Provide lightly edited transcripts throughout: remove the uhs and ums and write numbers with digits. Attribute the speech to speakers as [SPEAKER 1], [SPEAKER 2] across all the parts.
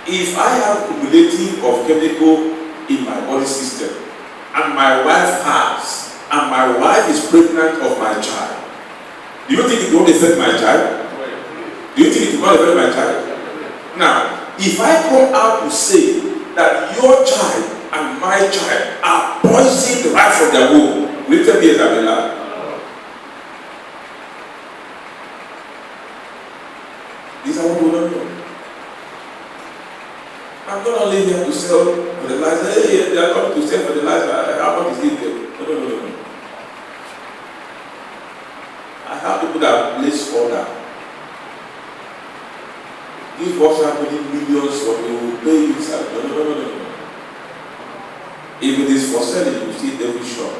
[SPEAKER 1] If I have cumulative of chemical in my body system, and my wife has, and my wife is pregnant of my child, do you think it won't affect my child? Do you think it will not affect my child? Now, if I come out to say that your child and my child are poisoned right from their womb, will you tell me Isabella? These are what we don't know. I'm not only here to sell fertilizer. Hey, they are coming to sell fertilizer. How much is it? No. I have people that place order. Give us happening millions or they will pay you. No. If it is for selling, you see it every shop.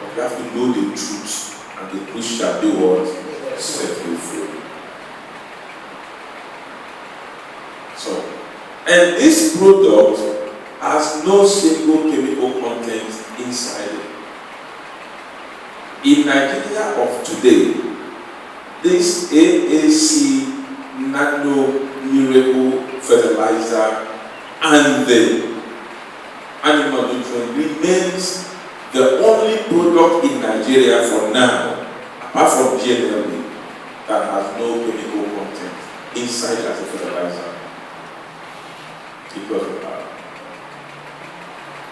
[SPEAKER 1] But you have to know the truth, and the truth shall be what? Set you free. So, and this product has no single chemical content inside it. In Nigeria of today, this AAC Nano Miracle Fertilizer and the animal nutrient remains the only product in Nigeria for now, apart from GNLB, that has no chemical content inside as a fertilizer.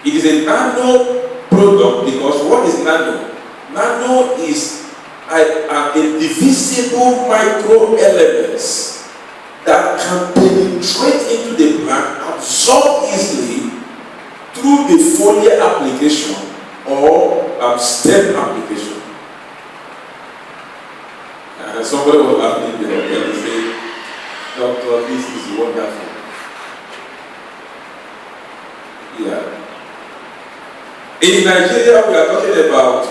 [SPEAKER 1] It is a nano product because what is nano? Nano is a divisible micro elements that can penetrate into the plant, absorb easily through the foliar application or stem application. Somebody was laughing there and say, Doctor, this is wonderful. Yeah. In Nigeria, we are talking about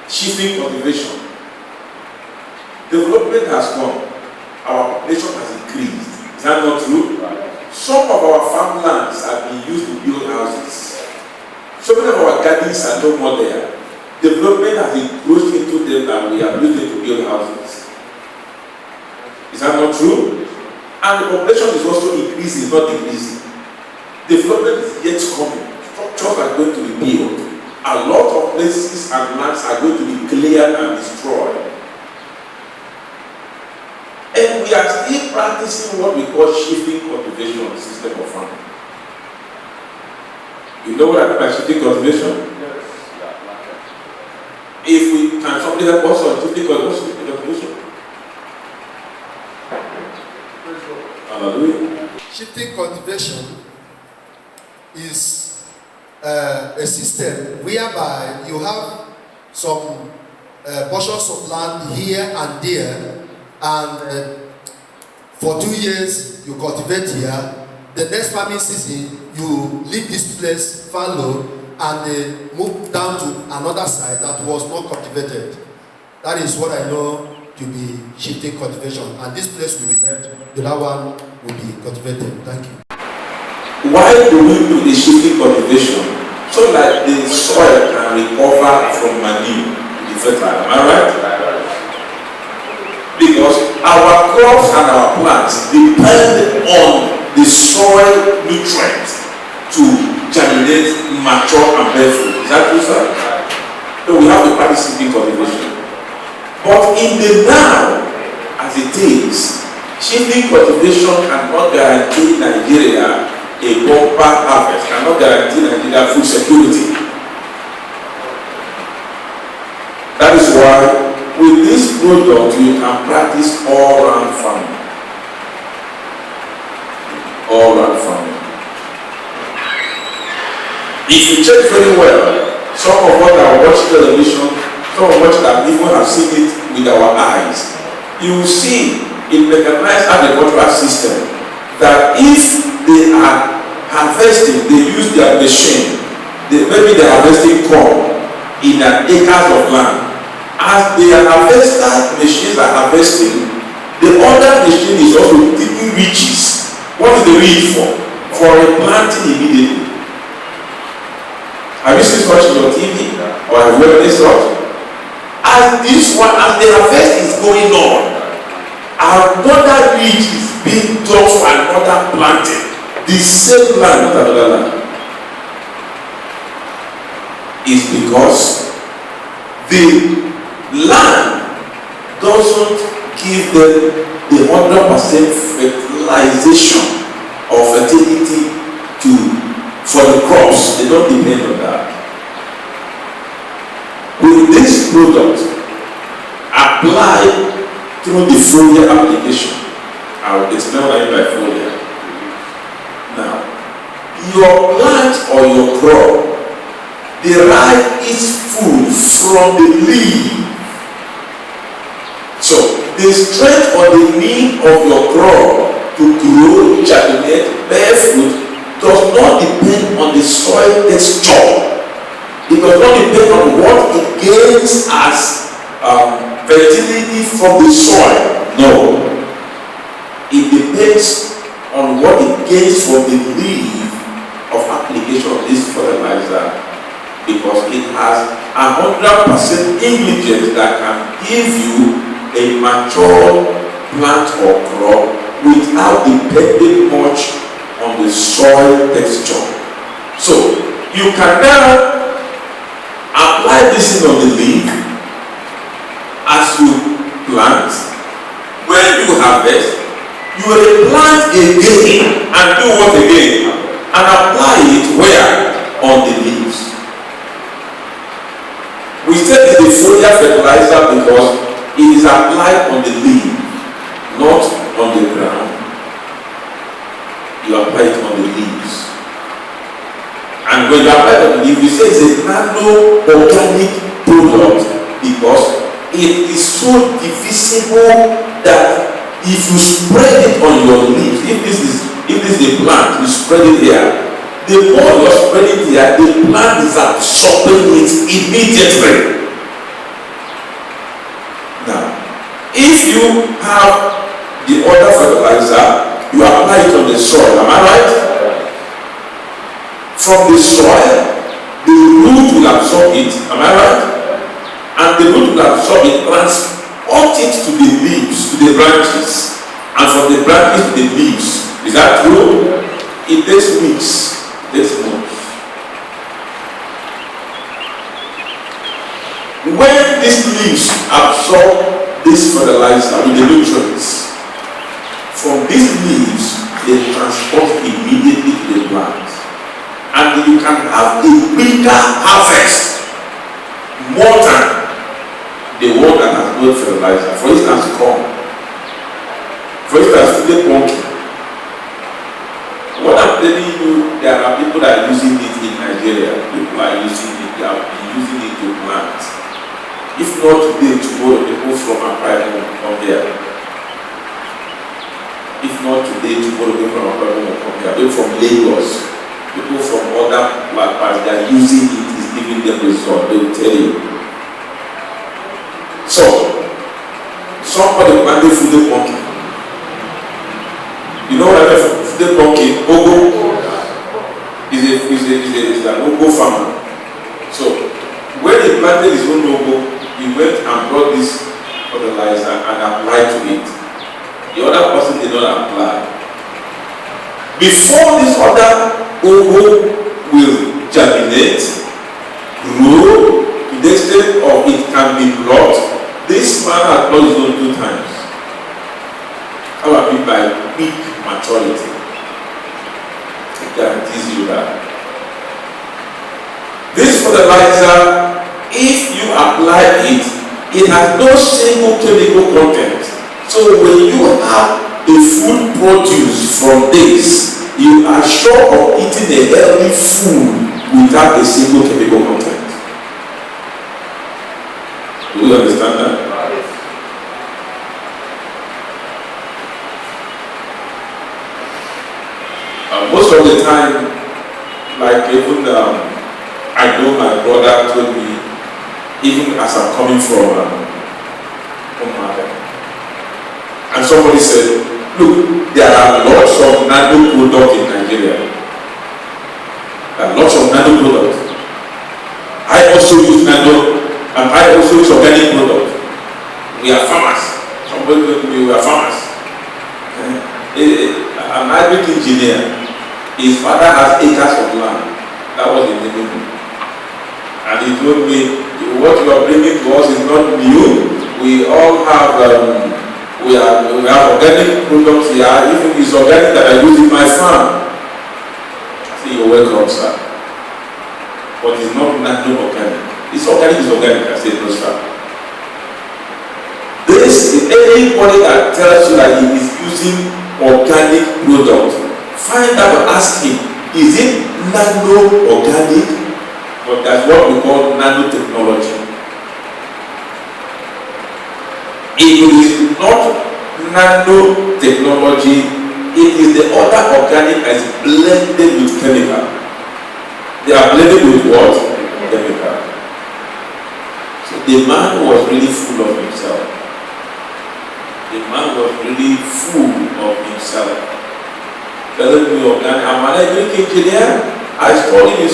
[SPEAKER 1] shifting cultivation. Development has come. Our population has increased. Is that not true? Some of our farmlands have been used to build houses. So many of our gardens are no more there. Development has encroached into them and we are using to build houses. Is that not true? And the population is also increasing, not decreasing. Development is yet coming. Structures are going to be built. A lot of places and lands are going to be cleared and destroyed. And we are still practicing what we call shifting cultivation system of farming. You know what I mean by shifting cultivation? Yes. If we can somebody help us on shifting cultivation? Hallelujah.
[SPEAKER 2] Shifting cultivation is a system whereby you have some portions of land here and there, and for 2 years you cultivate here. The next farming season you leave this place fallow and move down to another side that was not cultivated. That is what I know to be shifting cultivation, and this place will be left, the other one will be cultivated. Thank you.
[SPEAKER 1] Why do we do the shifting cultivation? So that the soil can recover from manure to be fertile. Am I right? Because our crops and our plants depend on the soil nutrients to germinate, mature, and bear fruit. Is that true, sir? So we have to practice shifting cultivation. But in the now, as it is, shifting cultivation cannot guarantee Nigeria a bumper harvest, cannot guarantee Nigeria food security. That is why with this product you can practice all-round farming. All-round farming. If you check very well, some of what I watch television, some of what that even have seen it with our eyes, you will see in mechanized agricultural system that if they are harvesting, they use their machine. Maybe they are harvesting corn in an acres of land. As the harvester machines are harvesting, the other machine is also digging ridges. What is the ridge for? For replanting immediately. Have you seen such on your TV? Or have you ever seen such? As this one, as the harvest is going on, another ridge is being dug for another planting. The same land, not another land. Is because the land doesn't give them the 100% fertilization or fertility for the crops. They don't depend on that. With this product applied through the foliar application, I will explain what I mean by foliar. Now, your plant or your crop derive its food from the leaf. So the strength or the need of your crop to grow, germinate, bear fruit does not depend on the soil texture. It does not depend on what it gains as fertility from the soil. No. It depends on what it gains from the leaf of application of this fertilizer, because it has 100% ingredients that can give you a mature plant or crop without depending much on the soil texture. So you can now apply this in on the leaf as you plant. When you harvest, you will plant again and do what again? And apply it where? On the leaves. We said it's a foliar fertilizer because it is applied on the leaf, not on the ground. You apply it on the leaves. And when you apply it on the leaf, we say it's a nano-organic product because it is so divisible that if you spread it on your leaves, if this is a plant, you spread it here. The more you are spreading here, the plant is absorbing it immediately. Now, if you have the other fertilizer, you apply it on the soil. Am I right? From the soil, the root will absorb it. Am I right? And the root will absorb it, transport it to the leaves, to the branches, and from the branches to the leaves. Is that true? It takes weeks. This month. When these leaves absorb this fertilizer with the nutrients, from these leaves they transport immediately to the plant, and you can have a bigger harvest more than the one that has no fertilizer. For instance, corn. For instance, the pumpkin. What I'm telling you, there are people that are using it in Nigeria. People are using it, they have been using it to plant. If not today, tomorrow, people from Abia will come here. If not today, tomorrow, people from Abia will come here. People from Lagos, people from other parts, they are using it, it's giving them result, they will tell you. So, somebody planted food pumpkin. You know what I mean? The pumpkin, Ogo is an Ogo farmer. So when he planted his own Ogo, he went and brought this fertilizer and applied to it. The other person did not apply. Before this other Ogo will germinate, grow to the extent of it can be plucked, this man had plucked his own 2 times. How about it by quick maturity? Guarantees you that. This fertilizer, if you apply it, it has no single chemical content. So when you have a food produce from this, you are sure of eating a healthy food without a single chemical content. Do you understand that? Most of the time, like even I know my brother told me, even as I'm coming from market, and somebody said, look, there are lots of nano products in Nigeria. There are lots of nano products. I also use nano And I also use organic product. We are farmers. Somebody told me we are farmers. An agric engineer, his father has acres of land. That was in the neighborhood. And he told me, what you are bringing to us is not new. We all have, we have organic products here. Even it's organic that I use in my farm. I say, you're welcome, sir. But it's not organic. It's organic, I say, no, sir. This is anybody that tells you that he is using organic product. Find out and ask him, is it nano-organic? But that's what we call nanotechnology. If it is not nanotechnology, it is the other organic that is blended with chemical. They are blended with what? Chemical. So the man was really full of himself. The man was really full of himself. Telling me, I'm an agric engineer. I studied in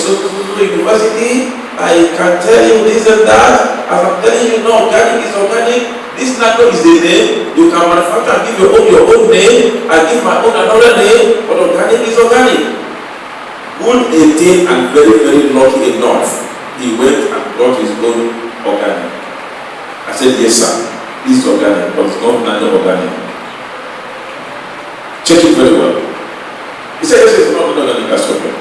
[SPEAKER 1] university. I can tell you this and that. As I'm telling you, no, organic is organic. This nano is the name. You can manufacture and give your own name. I give my own another name. But organic is organic. Good 18 and very, very lucky enough, he went and got his own organic. I said, yes, sir. This is organic, but it's not nano-organic. Check it very well. He said, yes, it's not organic, that's okay.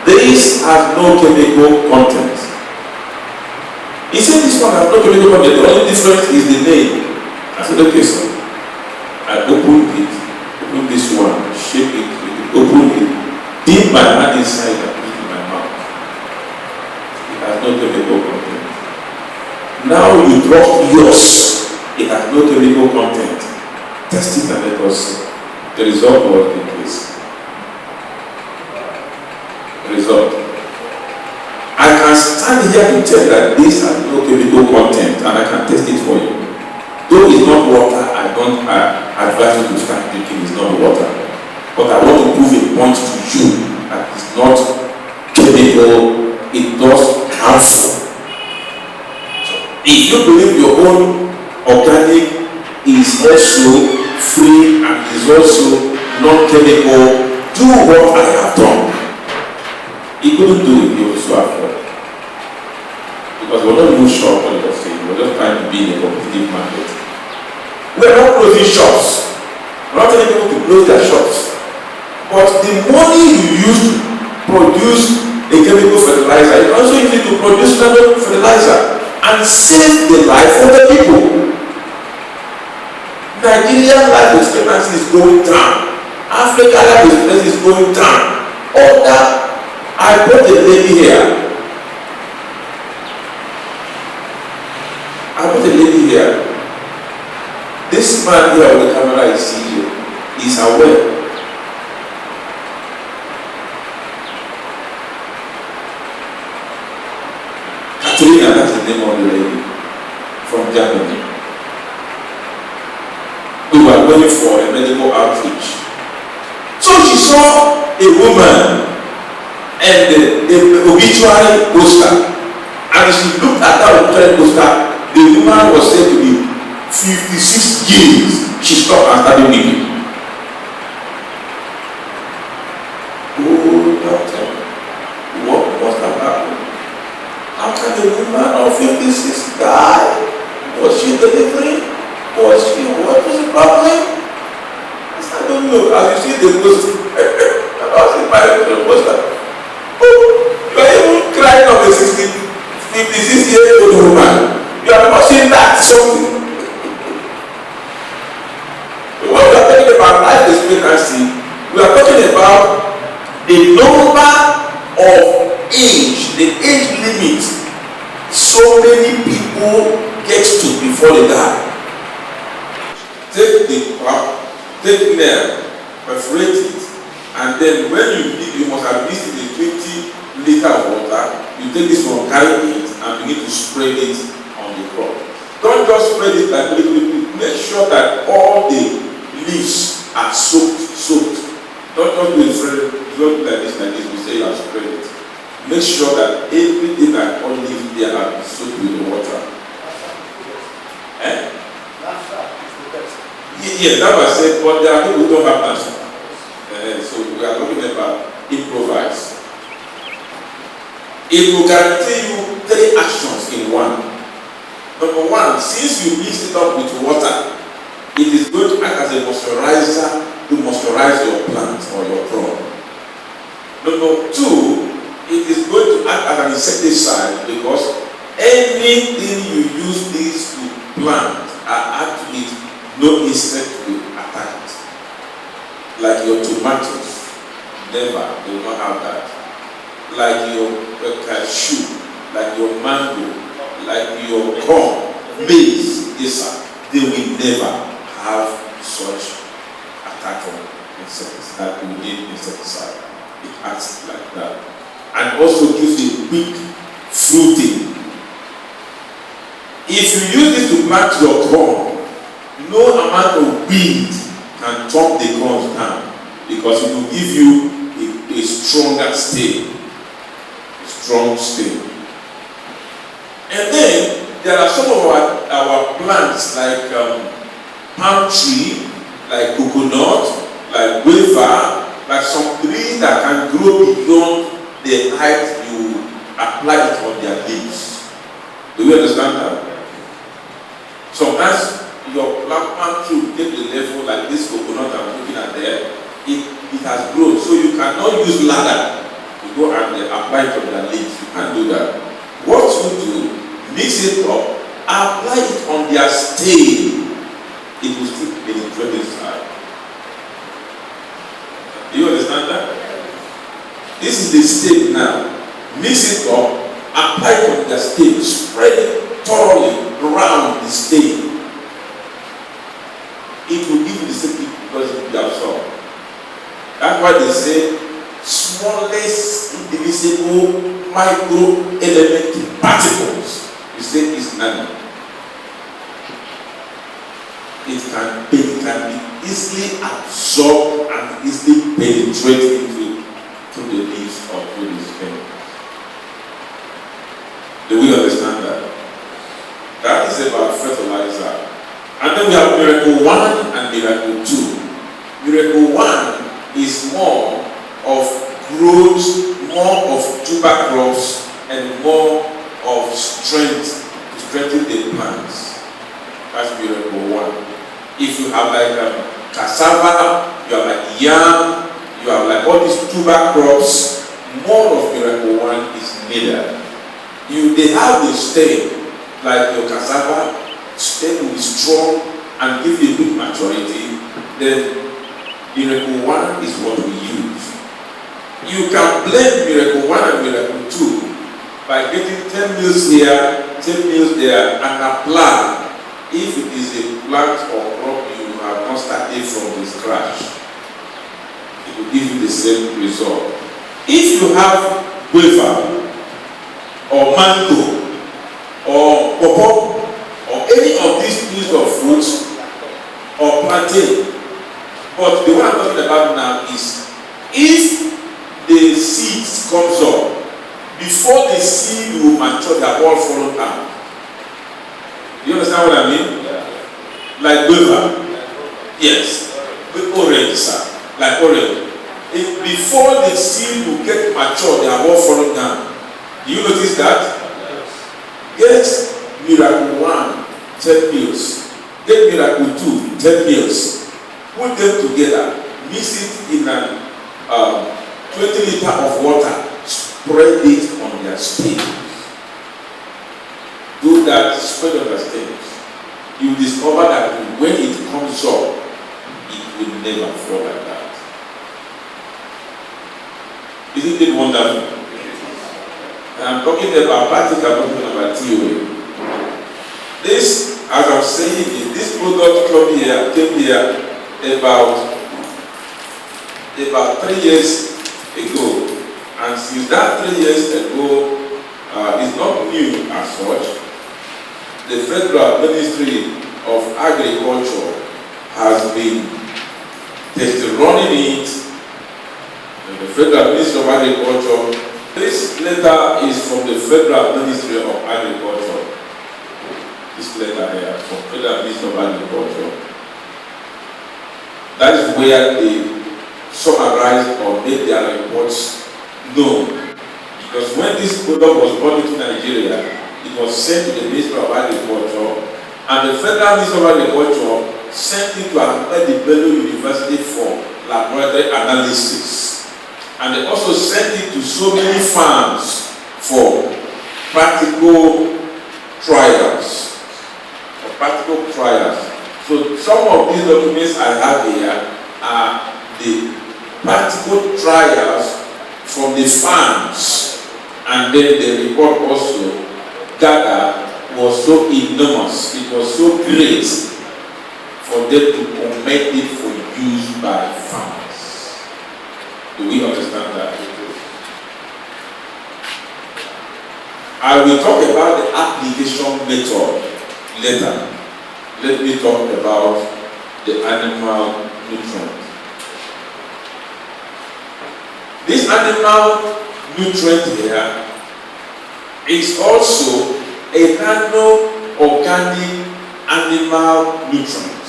[SPEAKER 1] This has no chemical content. He said, this one has no chemical content. The only difference is the name. I said, okay, sir. I opened it, opened this one, shake it, open it, dip my hand inside and put it in my mouth. It has no chemical content. Now you drop yours. It has no chemical content. Test it and let us see. The result was the case. The result. I can stand here to tell that this has no chemical content and I can test it for you. Though it's not water, I don't advise you to start drinking. It's not water. But I want to prove a point to you that it's not chemical, it does harmful. So if you believe your own organic is also free and is also non-chemical, do what I have done. He couldn't do it, he was so afraid. Because we're not even sure what he was saying, we're just trying to be in a competitive market. We're not closing shops. We're not telling people to close their shops. But the money you use to produce a chemical fertilizer, you also use it to produce nano fertilizer and save the life of the people. Nigerian life expectancy is going down. African life expectancy is going down. I brought a lady here. This man here on the camera is CEO. He's aware. Katrina, that's the name of the lady from Germany. We were going for a medical outreach. So she saw a woman and the obituary poster. And she looked at that obituary poster. The woman was said to be 56 years. She stopped and started weeping. Oh, doctor, what must have happened? How can a woman of 56 die? Was she delivering? What was the problem? I don't know. As you see the poster, I was in my poster. Oh, you are even crying of a 56-year-old woman. You are not saying that something. When we are talking about life expectancy, we are talking about the number of age, the age limit so many people get to before they die. Take the pump, take nail, perforate it, and then when you must have mixed the 20 liter of water, you take this one, carry it, and begin to spread it on the crop. Don't just spread it like liquid. Make sure that all the leaves are soaked. Don't just do it like this, we say you have spread it. make sure that everything that all lives there are soaked with the water. Yes, that was said, but there are people who don't have answer. So we are talking about improvise. It will guarantee you 3 actions in one. Number 1, since you mix it up with water, it is going to act as a moisturizer to moisturize your plant or your crop. Number 2, it is going to act as an insecticide because anything you use this to plant add to it, no insect will attack it. Like your tomatoes, never, they will not have that. Like your cashew, like your mango, like your corn, maize, they will never have such attack from insects that will need insecticide. It acts like that. And also gives a quick fruiting. If you use this to plant your corn, no amount of wind can chop the corn down because it will give you a stronger stem. Strong stem. And then there are some of our plants like palm tree, like coconut, like guava, like some trees that can grow beyond the height you apply it on their leaves. Do you understand that? Sometimes your palm tree will take the level like this coconut I'm looking at there. It has grown, so you cannot use ladder to go and apply it on their leaves. You can't do that. What you do, mix it up, apply it on their stem. It will still penetrate inside. Do you understand that? This is the stem now. Mix it up, apply it on their stem, spread it thoroughly around the stem. It will give you the same thing because it will be absorbed. That's why they say smallest indivisible micro element particles. You say is nano. It can be easily absorbed and easily penetrate into the leaves or through the stem. Do we understand that? That is about fertilizer. And then we have miracle 1 and miracle 2. Miracle 1 is more of growth, more of tuber crops, and more of strength to strengthen the plants. That's miracle 1. If you have like cassava, you have like yam, you have like all these tuber crops, more of miracle 1 is needed. They have the stem, like your cassava, stem will be strong and give you a good maturity. Then miracle 1 is what we use. You can blend miracle 1 and miracle 2 by getting 10 mils here, 10 mils there, and apply. If it is a plant or crop you have not started from the scratch, it will give you the same result. If you have guava or mango or pawpaw or any of these trees of fruits or plantain, but the one I'm talking about now is if the seeds comes up, before the seed will mature, they are all fallen out. Do you understand what I mean? Yeah. Like guava. Yes. With orange, sir. Like orange. Before the seed will get mature, they are all fallen down. Do you notice that? Get miracle 1, 10 mils. Get miracle 2, 10 mils. Put them together. Mix it in an 20 liters of water. Spread it on their stems. Do that, spread on their stems. You will discover that when it comes up, it will never fall like that. Isn't it wonderful? And I'm talking about practical, I'm talking about theory. This, as I'm saying, this product came here about 3 years ago. And since that 3 years ago, it's not new as such. The Federal Ministry of Agriculture has been running it. And the Federal Ministry of Agriculture This letter is from the Federal Ministry of Agriculture. This letter here from Federal Ministry of Agriculture. That is where they summarize or make their reports known. Because when this product was brought into Nigeria, it was sent to the Ministry of Agriculture, and the Federal Ministry of Agriculture sent it to Ahmed Bello University for laboratory analysis. And they also sent it to so many farms for practical trials. So some of these documents I have here are the practical trials from the farms, and then the report also gathered was so enormous, it was so great for them to commend it for use by farmers. Do we understand that? I will talk about the application method later. Let me talk about the animal nutrient. This animal nutrient here is also a nano-organic animal nutrient.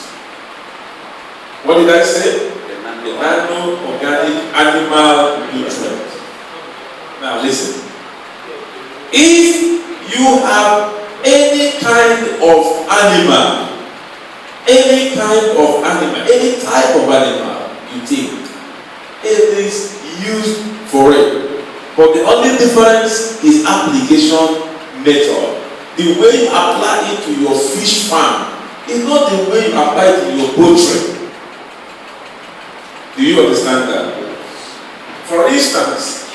[SPEAKER 1] What did I say? A nano-organic animal nutrient. Now listen. If you have any kind of animal, any type of animal you think, it is used for it. But the only difference is application method. The way you apply it to your fish farm is not the way you apply it to your poultry. Do you understand that? For instance,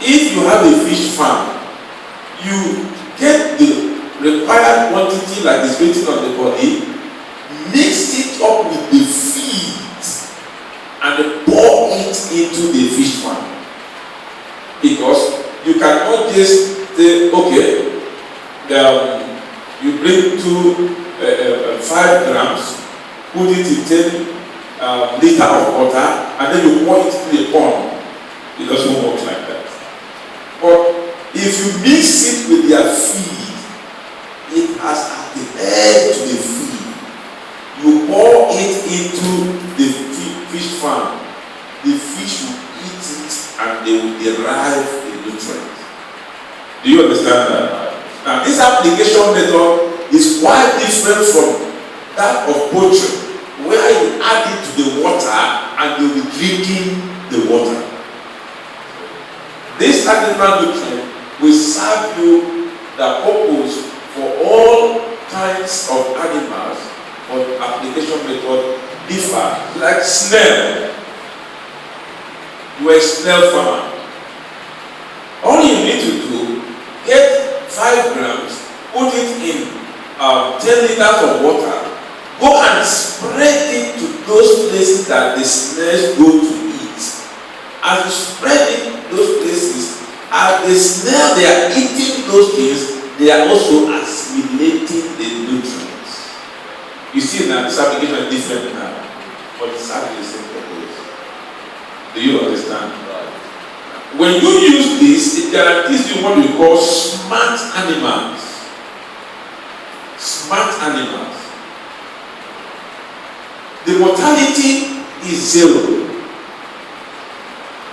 [SPEAKER 1] if you have a fish farm, you get the required quantity like is written on the body, mix it up with the feed, and pour it into the fish farm. Because you cannot just say, okay, you bring 5 grams, put it in 10 liter of water, and then you pour it into a pond. It doesn't work like that. But if you mix it with their feed, it has adhered to the feed. You pour it into the fish farm, the fish will eat it and they will derive the nutrients. Do you understand that? Now this application method is quite different from that of poultry, where you add it to the water and you'll be drinking the water. This animal nutrient will serve you the purpose for all kinds of animals, but application method differ. Like snail, you are a snail farmer. All you need to do, get 5 grams, put it in 10 liters of water, go and spread it to those places that the snails go to eat. As you spread it those places, as the snail they are eating those things, they are also assimilating the nutrients. You see now, this application is different now, but it's having the same purpose. Do you understand? When you use this, it guarantees you what we call smart animals. Smart animals. The mortality is 0.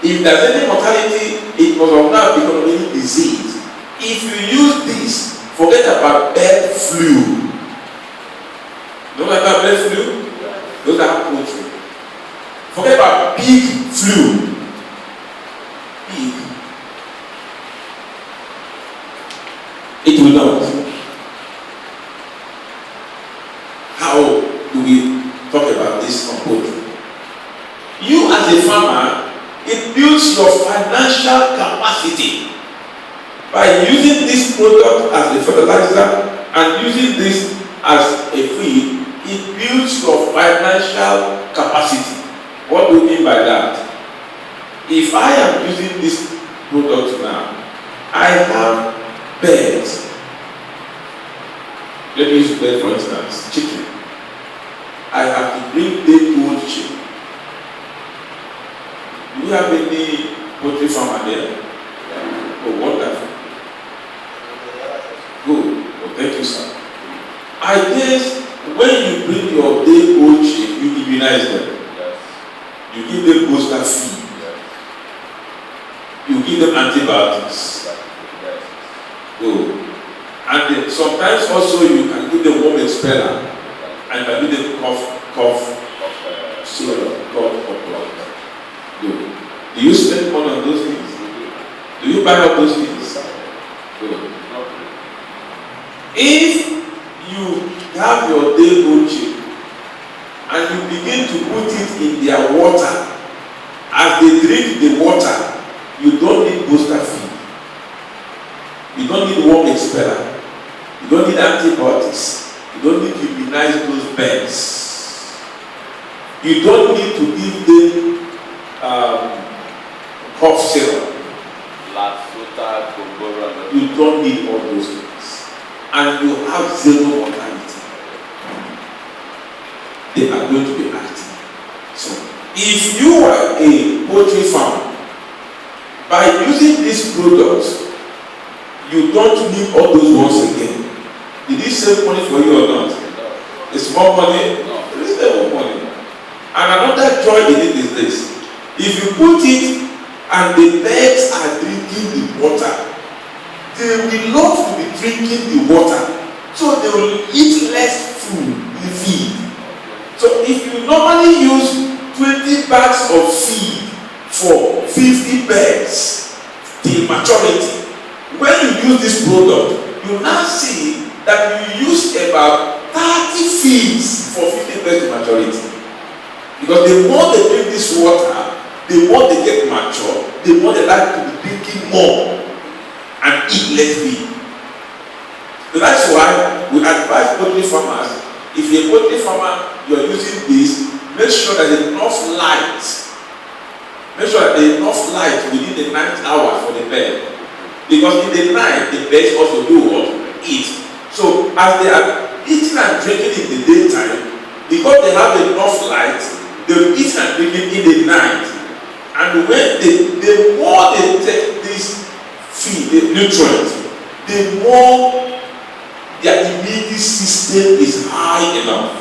[SPEAKER 1] If there's any mortality, it must not become any disease. If you use this, forget about bird flu. Don't like about bird flu? Those are poultry. Forget about pig flu. Pig. It will not. How do we talk about this on poultry? You as a farmer, it builds your financial capacity. By using this product as a fertilizer and using this as a feed, it builds your financial capacity. What do you mean by that? If I am using this product now, I have birds. Let me use bird for instance, chicken. I have to bring day-old chicken. Do you have any poultry farmer there? you bring your day old chick, you immunize them.
[SPEAKER 3] Yes.
[SPEAKER 1] You give them booster feed.
[SPEAKER 3] Yes.
[SPEAKER 1] You give them antibiotics.
[SPEAKER 3] Yes.
[SPEAKER 1] Good. And then sometimes also you can give them warm expeller. And you can give them cough syrup, cough blood. Good. Do you spend money on those things? Do you buy up those things? Good. If you have your day old chick and you begin to put it in their water, as they drink the water, you don't need booster feed. You don't need warm expeller. You don't need antibiotics. You don't need to immunize those birds. You don't need to give them cough syrup. You don't need all those things. And you have zero mortality. They are going to be active. So, if you are a poultry farm, by using these products, you don't need all those ones again. Did it save money for you or not? It's more money? No. There is no more money. And another joy in it is this. If you put it and the birds are drinking the water, they will love to be drinking the water. So they will eat less food in feed. So if you normally use 20 bags of feed for 50 birds till maturity, when you use this product, you now see that you use about 30 feeds for 50 birds to maturity. Because the more they drink this water, the more they get mature, the more they like to be drinking more and eat less feed. So that's why we advise poultry farmers, if you're a poultry farmer, you're using this, make sure that there's enough light. Make sure that there's enough light within the night hours for the bird. Because in the night, the birds also do what? Eat. So as they are eating and drinking in the daytime, because they have enough light, they will eat and drink in the night. And when the more they take this feed, the nutrients, the more their immunity system is high enough.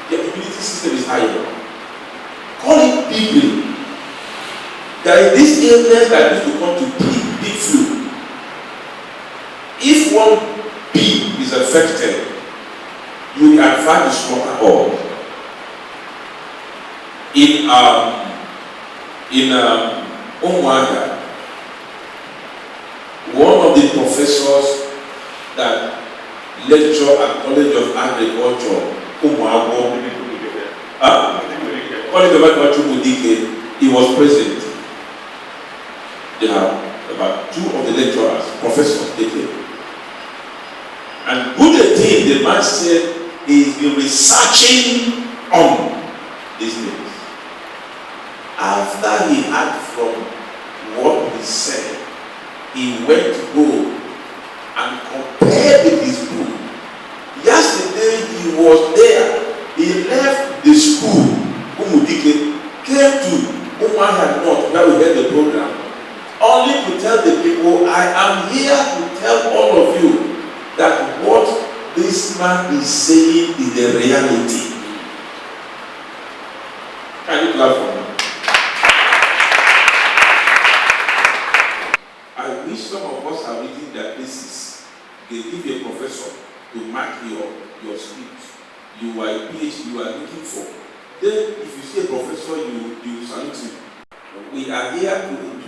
[SPEAKER 1] Their immunity system is high enough. Call it pigry. There is this illness that needs to come to big flu. If one pig is affected, you will advise to slaughter all. In Umuahia, one of the professors that lecture at College of Agriculture, College of Agriculture, he was present. They have about 2 of the lecturers, professors, they came. And good thing, the man said he's been researching on these things. After he had from what he said, he went to go and compared with his book. Yesterday he was there. He left the school, Umudike, came to Umuahia North, where we had the program, only to tell the people, I am here to tell all of you that what this man is saying is the reality. Can you clap for me? I wish some of us are reading their thesis. They give a professor to mark your speech. You are a PhD, you are looking for. Then if you see a professor, you salute him. We are here to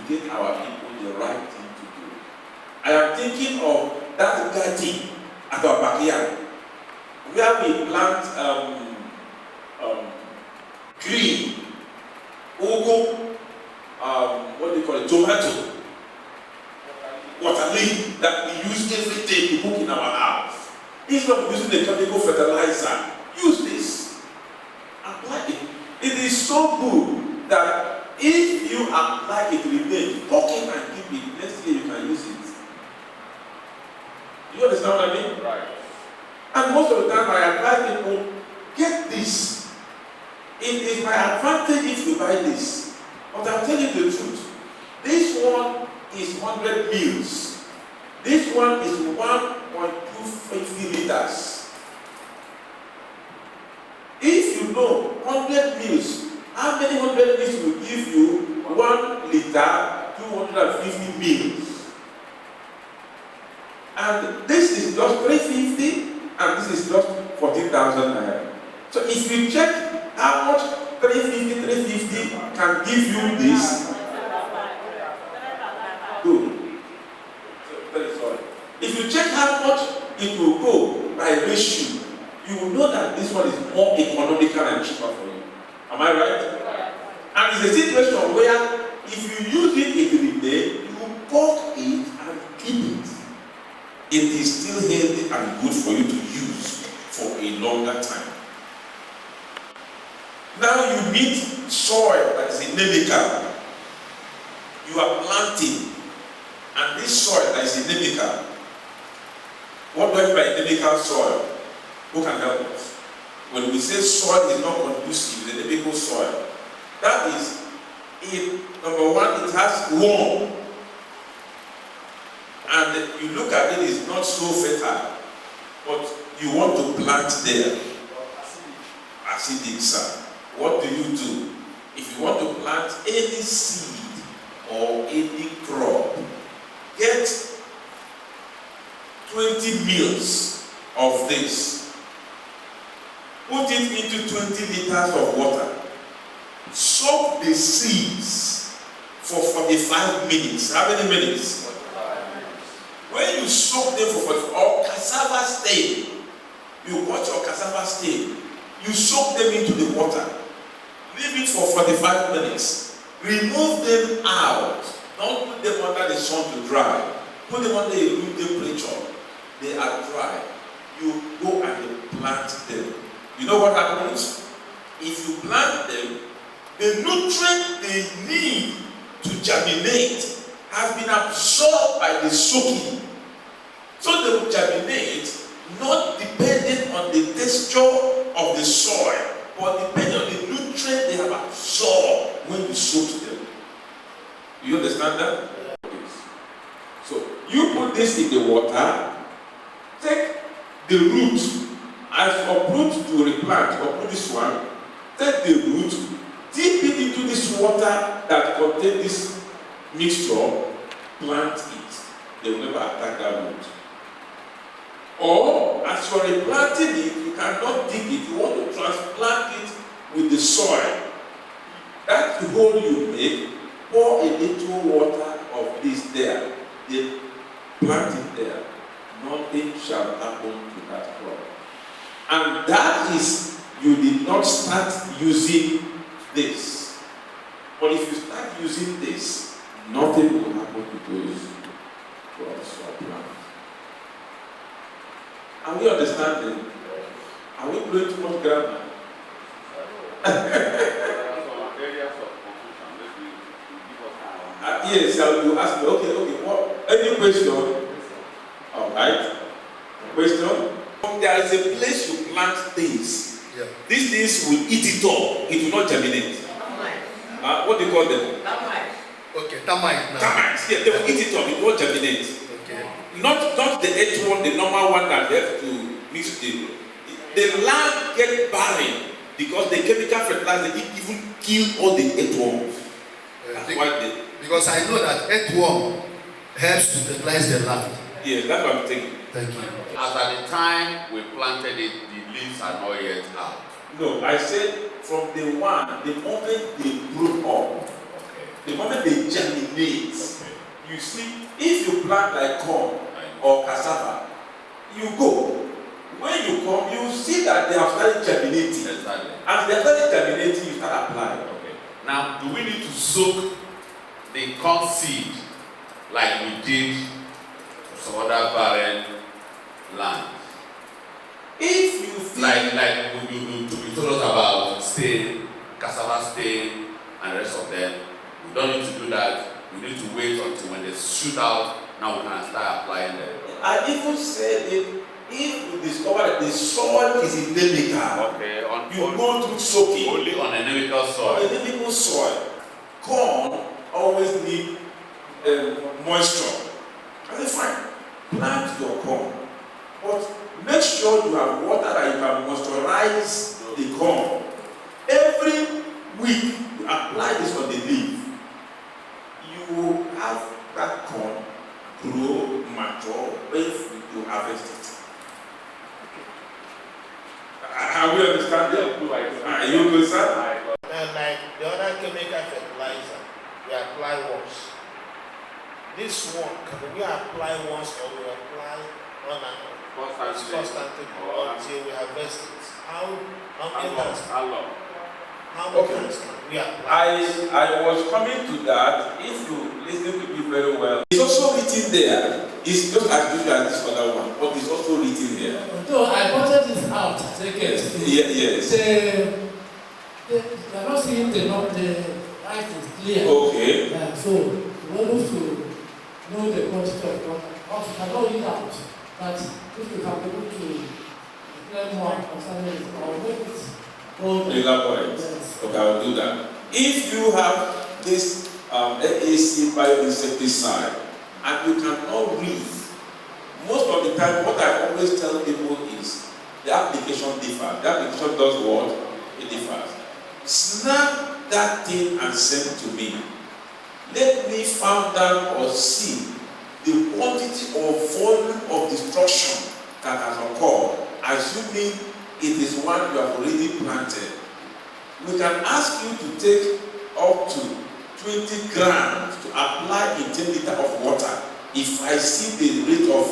[SPEAKER 1] educate our people the right thing to do. I am thinking of that garden at our backyard, where we plant green, ugu, what do you call it, tomato, water leaf that we use every day to cook in our house. Instead of using the chemical fertilizer, use this. Apply it. It is so good that if you apply it, remain, cook it and keep it. Next year you can use it. You understand what I mean?
[SPEAKER 3] Right.
[SPEAKER 1] And most of the time I advise people, get this. It is my advantage if you buy this. But I'm telling you the truth. This one is 100 meals. This one is 1.2 250 liters. If you know 100 mils, how many 100 mils will give you 1 liter, 250 mils? And this is just 350 and this is just 14,000 naira. So if you check how much 350 can give you this, good. Very sorry. If you check how much it will go by ratio, you will know that this one is more economical and cheaper for you. Am I right? And it's a situation where if you use it every day, you bulk it and keep it. It is still healthy and good for you to use for a longer time. Now you meet soil that is inimical. You are planting, and this soil that is inimical. What do I mean by inimical soil? Who can help us? When we say soil is not conducive, the inimical soil, that is, number one, it has worm. And you look at it, it's not so fertile, but you want to plant there. Acidic soil. What do? If you want to plant any seed or any crop, get 20 mils of this. Put it into 20 liters of water. Soak the seeds for 45 minutes. How many minutes? When you soak them for 45 or cassava stem, you got your cassava stem, you soak them into the water. Leave it for 45 minutes. Remove them out. Don't put them under the sun to dry. Put them under a room temperature. They are dry. You go and you plant them. You know what happens? If you plant them, the nutrient they need to germinate has been absorbed by the soaking. So they will germinate not depending on the texture of the soil, but depending on the nutrient they have absorbed when you soak them. You understand that? So you put this in the water, take the root, as uproot to replant, uproot this one, take the root, dip it into this water that contains this mixture, plant it. They will never attack that root. Or, as you are replanting it, you cannot dig it. You want to transplant it with the soil. That's the hole you make. Pour a little water of this there. Then plant it there. Nothing shall happen to that crop. And that is, you did not start using this. But if you start using this, nothing will happen to those crops or plants. Are we understanding? Are we going too much grammar? Yes, I will ask you. Okay. What? Any question? All right. Question? There is a place you plant things.
[SPEAKER 2] Yeah.
[SPEAKER 1] These things will eat it up. It will not germinate. What do you call them?
[SPEAKER 2] Termites. Okay, termites.
[SPEAKER 1] Termites. Yeah, they will eat it up. It won't germinate.
[SPEAKER 2] Okay.
[SPEAKER 1] Not the earthworm, the normal one that they have to mix the land get barren because the chemical fertilizer even kill all the earthworms. That's why they. Because
[SPEAKER 2] I know that earthworm helps to fertilize the land.
[SPEAKER 1] Yes, that's what I'm thinking.
[SPEAKER 2] Thank you.
[SPEAKER 3] As at the time we planted it, the leaves are not yet out.
[SPEAKER 1] No, I said from the moment they grow up, the moment they germinate, you see, if you plant like corn or cassava, you go. When you come, you see that they have started germinating.
[SPEAKER 3] Exactly.
[SPEAKER 1] As they have started germinating, you start applying.
[SPEAKER 3] Okay. Now, do we need to soak the corn seed like we did to some other barren land?
[SPEAKER 1] If you feel
[SPEAKER 3] like you told us about stain, cassava stain, and the rest of them, we don't need to do that. We need to wait until when they shoot out. Now we can start applying them.
[SPEAKER 1] I even said it. If you discover that the soil is inimical, you go through soaking.
[SPEAKER 3] Only on inimical soil.
[SPEAKER 1] On inimical soil. Corn always need moisture. I say, fine, plant your corn. But make sure you have water that you can moisturize the corn. Every week you apply this on the leaf. You will have that corn grow, mature, if you harvest it. How we understand that? Are you good, sir?
[SPEAKER 4] Like the other chemical fertilizer, we apply once. This one, can we apply once or we apply on and on? Constantly until we harvest it. How many times? How many times can we apply?
[SPEAKER 1] I was coming to that. If you listen to me very well, it's also written there. It's just as usual as this other one, but it's also written here.
[SPEAKER 5] So I pointed this out.
[SPEAKER 1] Yes.
[SPEAKER 5] They are not seeing the light is clear.
[SPEAKER 1] Okay.
[SPEAKER 5] So we want to know the quantity of water. Also, I cannot read out that if you can be able to learn more concerning it or make it
[SPEAKER 1] Elaborate.
[SPEAKER 5] Yes.
[SPEAKER 1] Okay, I will do that. If you have this AAC bioinsecticide and you cannot read, most of the time what I always tell people is the application differs. The application does what? It differs. Snap that thing and send to me. Let me find out or see the quantity or volume of destruction that has occurred, assuming it is one you have already planted. We can ask you to take up to 20 grams to apply in 10 liters of water if I see the rate of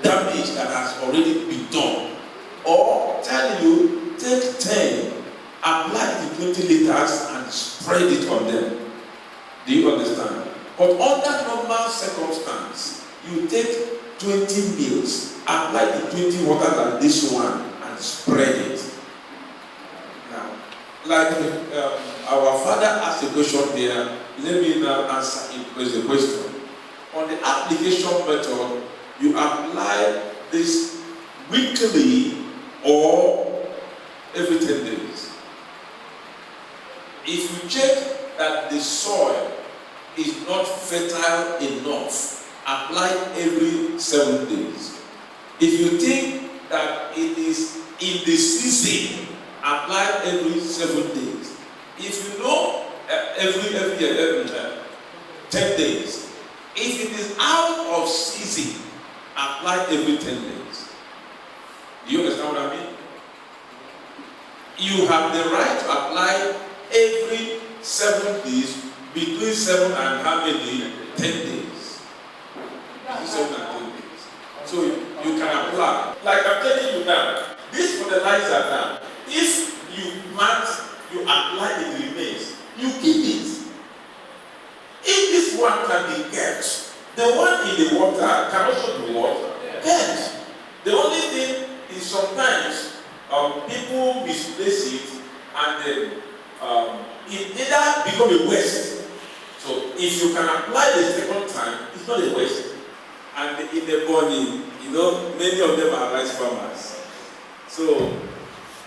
[SPEAKER 1] damage that has already been done. Or tell you, take 10, apply the 20 liters and spread it on them. Do you understand? But under normal circumstance, you take 20 mils, apply the 20 water than this one and spread it. Now, like our father asked a question there, let me now answer it with the question. On the application method, you apply this weekly or every 10 days. If you check that the soil is not fertile enough, apply every 7 days. If you think that it is in the season, apply every 7 days. If you know every 10 days. If it is out of season, apply every 10 days. Do you understand what I mean? You have the right to apply every 7 days, between 7 and how many? 10 days. Between 7 and 10 days. So you can apply. Like I'm telling you now, this fertilizer now, if you plant, you apply it remains, you keep it. If this one can be kept, the one in the water can also be what? Kept. The only thing is sometimes people misplace it and then it either become a waste. So if you can apply the second time, it's not a waste. And in the morning, many of them are rice farmers. So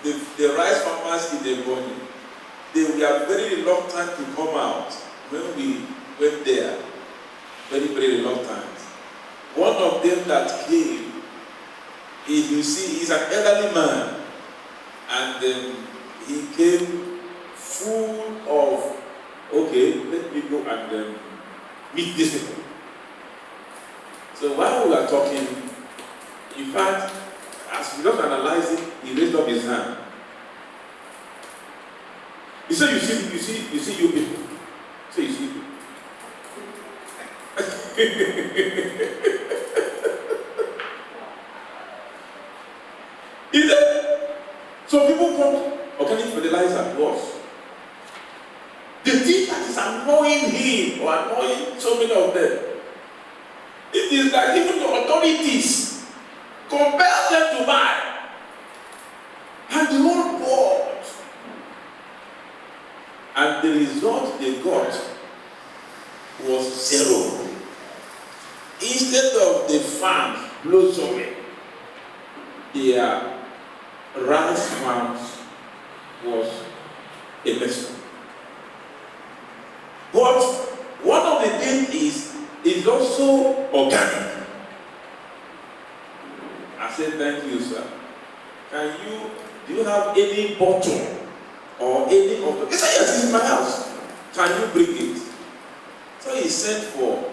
[SPEAKER 1] the rice farmers in the morning, they were very reluctant to come out when we went there. Very, very reluctant. One of them that came, he's an elderly man, and he came full of, okay, let me go and meet these people. So while we were talking, in fact, as we were analyzing, he raised up his hand. He said, you see you people. So you see people. Is it? So people brought organic fertilizer to us. The thing that is annoying him or annoying so many of them, it is that even the authorities compel them to buy. And the whole board. And the result they got was zero. Instead of the farm blossoming, their rice farms was a mess. But one of the things is also organic. thank you, sir. Do you have any bottle or any of the? He said, yes, it's in my house. Can you bring it? So he sent for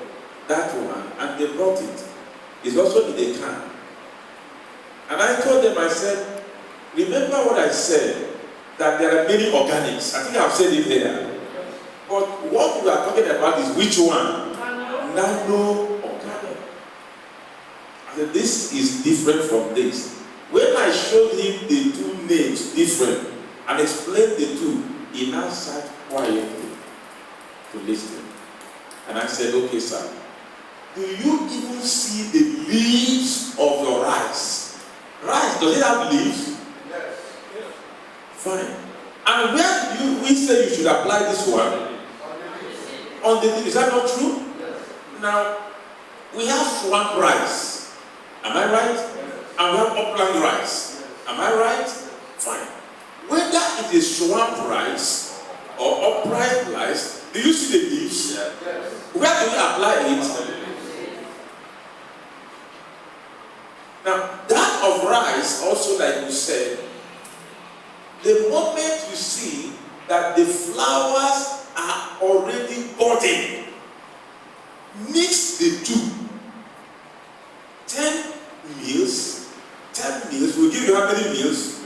[SPEAKER 1] that one and they brought it. It's also in a can. And I told them, I said, remember what I said, that there are many organics. I think I've said it there. But what we are talking about is which one? Nano-organic. I said, this is different from this. When I showed him the two names different and explained the two, he now sat quietly to listen. And I said, okay, sir, do you even see the leaves of your rice? Rice, does it have leaves?
[SPEAKER 4] Yes.
[SPEAKER 1] Fine. And where do we say you should apply this one? On the leaf. Is that not true?
[SPEAKER 4] Yes.
[SPEAKER 1] Now, we have swamp rice. Am I right?
[SPEAKER 4] Yes.
[SPEAKER 1] And we have upland rice. Am I right? Fine. Whether it is swamp rice or upright rice, do you see the leaves?
[SPEAKER 4] Yes.
[SPEAKER 1] Where do we apply it? Now, that of rice, also like you said, the moment you see that the flowers are already budding, mix the two. 10 meals will give you how many meals?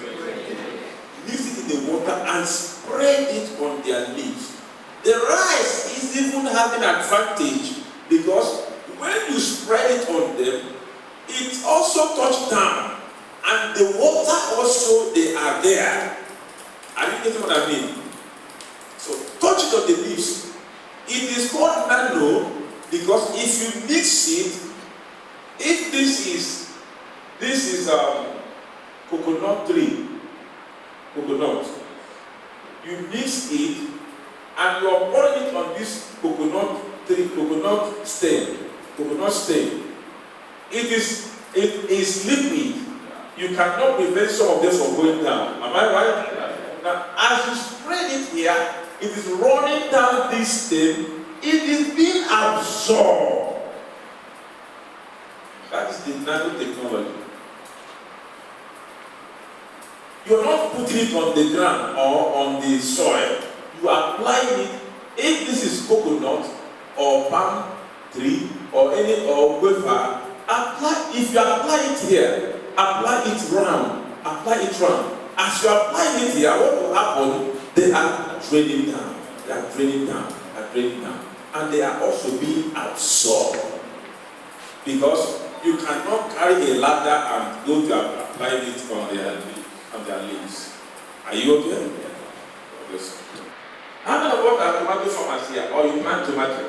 [SPEAKER 1] Mix it in the water and spread it on their leaves. The rice is even having an advantage because when you spread it on them, it also touched down, and the water also, they are there. Are you getting what I mean? So touch it on the leaves. It is called nano because if you mix it, if this is coconut tree, coconut, you mix it and you are pouring it on this coconut tree, coconut stem. It is liquid. You cannot prevent some of them from going down. Am I right? Now, as you spread it here, it is running down this stem. It is being absorbed. That is the nanotechnology. You are not putting it on the ground or on the soil. You are applying it. If this is coconut or palm tree or any or wafer, apply. If you apply it here, apply it round. Apply it round. As you apply it here, what will happen? They are draining down. They are draining down. They are draining down. And they are also being absorbed. Because you cannot carry a ladder and go to apply it on their leaves. Are you okay? Yes. How many of us are tomato farmers here? Or you plant tomato?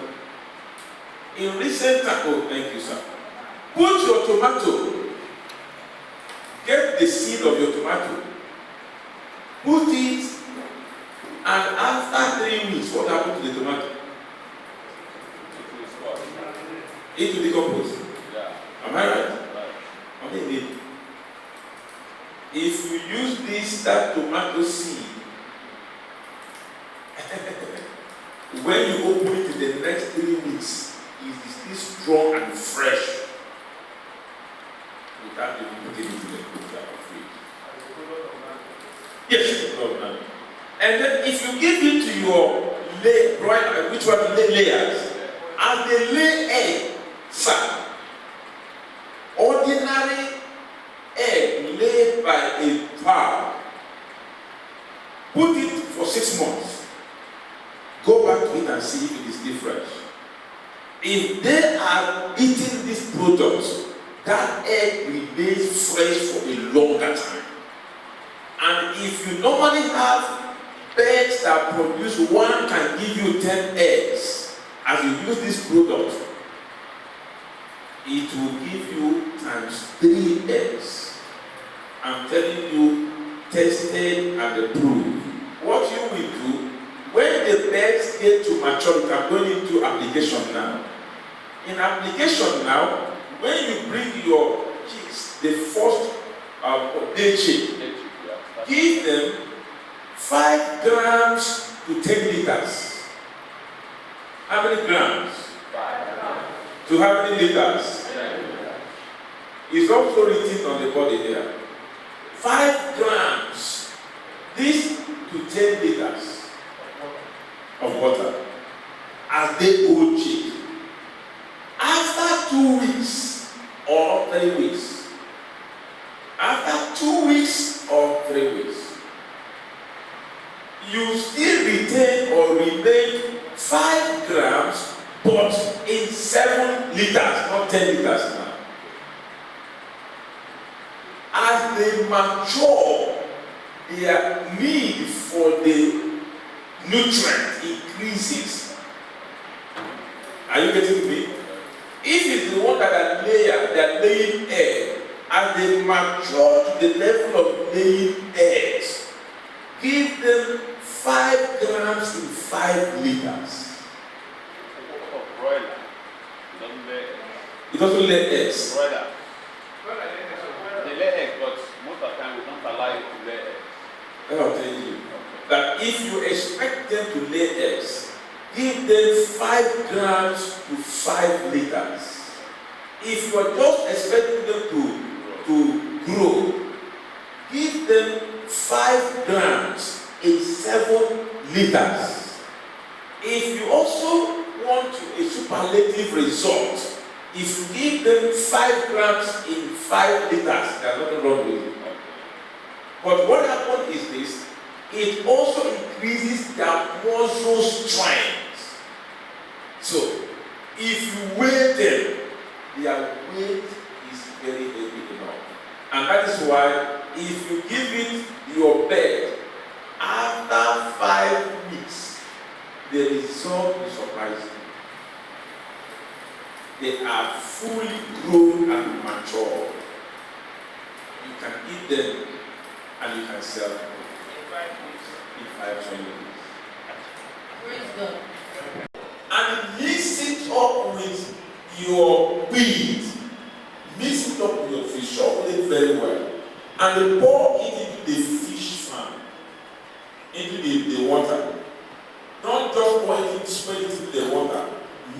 [SPEAKER 1] In recent time, thank you, sir. Put your tomato. Get the seed of your tomato. Put it, and after 3 weeks, what happened to the tomato? It will decompose.
[SPEAKER 3] Yeah.
[SPEAKER 1] Am I right? I mean, if you use that tomato seed, when you open it in the next 3 weeks, it is still strong and fresh. Without even putting it in the cooker or fridge. Yes, no. And then if you give it to your broiler, which one layers, as they lay egg, sir, ordinary egg laid by a cow, put it for 6 months. Go back to it and see if it is still fresh. If they are eating these products, that egg remains fresh for a longer time. And if you normally have birds that produce, one can give you 10 eggs. As you use this product, it will give you ×3 eggs. I'm telling you, tested and approved. What you will do, when the birds get to maturity, I'm going into application now. In application now, when you bring your chicks, the first day chick, give them 5 grams to 10 liters. How many grams? 5 grams. To how many liters? It's also written on the body there. 5 grams, this to 10 liters of water as they old chick. After 2 weeks or 3 weeks, after 2 weeks or 3 weeks, you still retain or remain 5 grams, but in 7 liters, not 10 liters now. As they mature, their need for the nutrient increases. Are you getting me? If it's the one that are laying egg, as they mature to the level of laying eggs, give them 5 grams in 5 liters.
[SPEAKER 3] Broiler.
[SPEAKER 1] It doesn't lay eggs.
[SPEAKER 3] Broiler. They lay eggs, but most of the time we don't allow it to lay eggs.
[SPEAKER 1] I'll tell you that if you expect them to lay eggs, give them 5 grams to 5 liters. If you are just expecting them to grow, give them 5 grams in 7 liters. If you also want a superlative result, if you give them 5 grams in 5 liters, there's nothing wrong with it. But what happens is this, it also increases their muscle strength. So, if you weigh them, their weight is very heavy enough. And that is why, if you give it your bed, after 5 weeks, the result is surprising. They are fully grown and mature. You can eat them and you can sell them in 5 weeks.
[SPEAKER 6] Praise God.
[SPEAKER 1] And mix it up with your feed. Mix it up with your fish. Shuffle it very well. And pour it into the fish farm. Into the water. Don't just pour it, spread it into the water.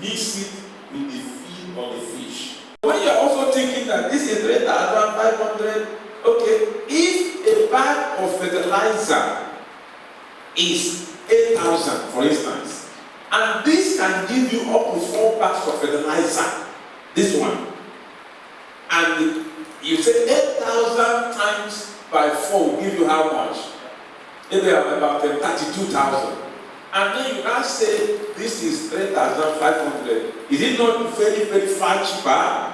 [SPEAKER 1] Mix it with the feed of the fish. When you're also thinking that this is 3,500, okay, if a bag of fertilizer is 8,000, for instance, and this can give you up to 4 bags of fertilizer, this one, and you say 8,000 times by 4 will give you how much? Maybe about 32,000. And then you now say this is 3,500. Is it not very, very far cheaper?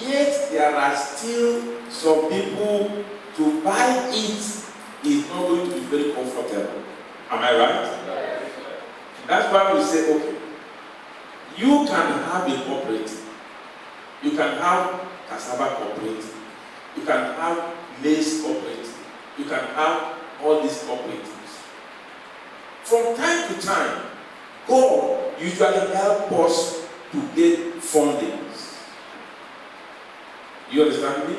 [SPEAKER 1] Yet there are still some people to buy it is not going to be very comfortable. Am I right? That's why we say, okay, you can have a cooperative. You can have cassava cooperative. You can have maize cooperative. You can have all these cooperatives. From time to time, God usually helps us to get fundings. You understand me?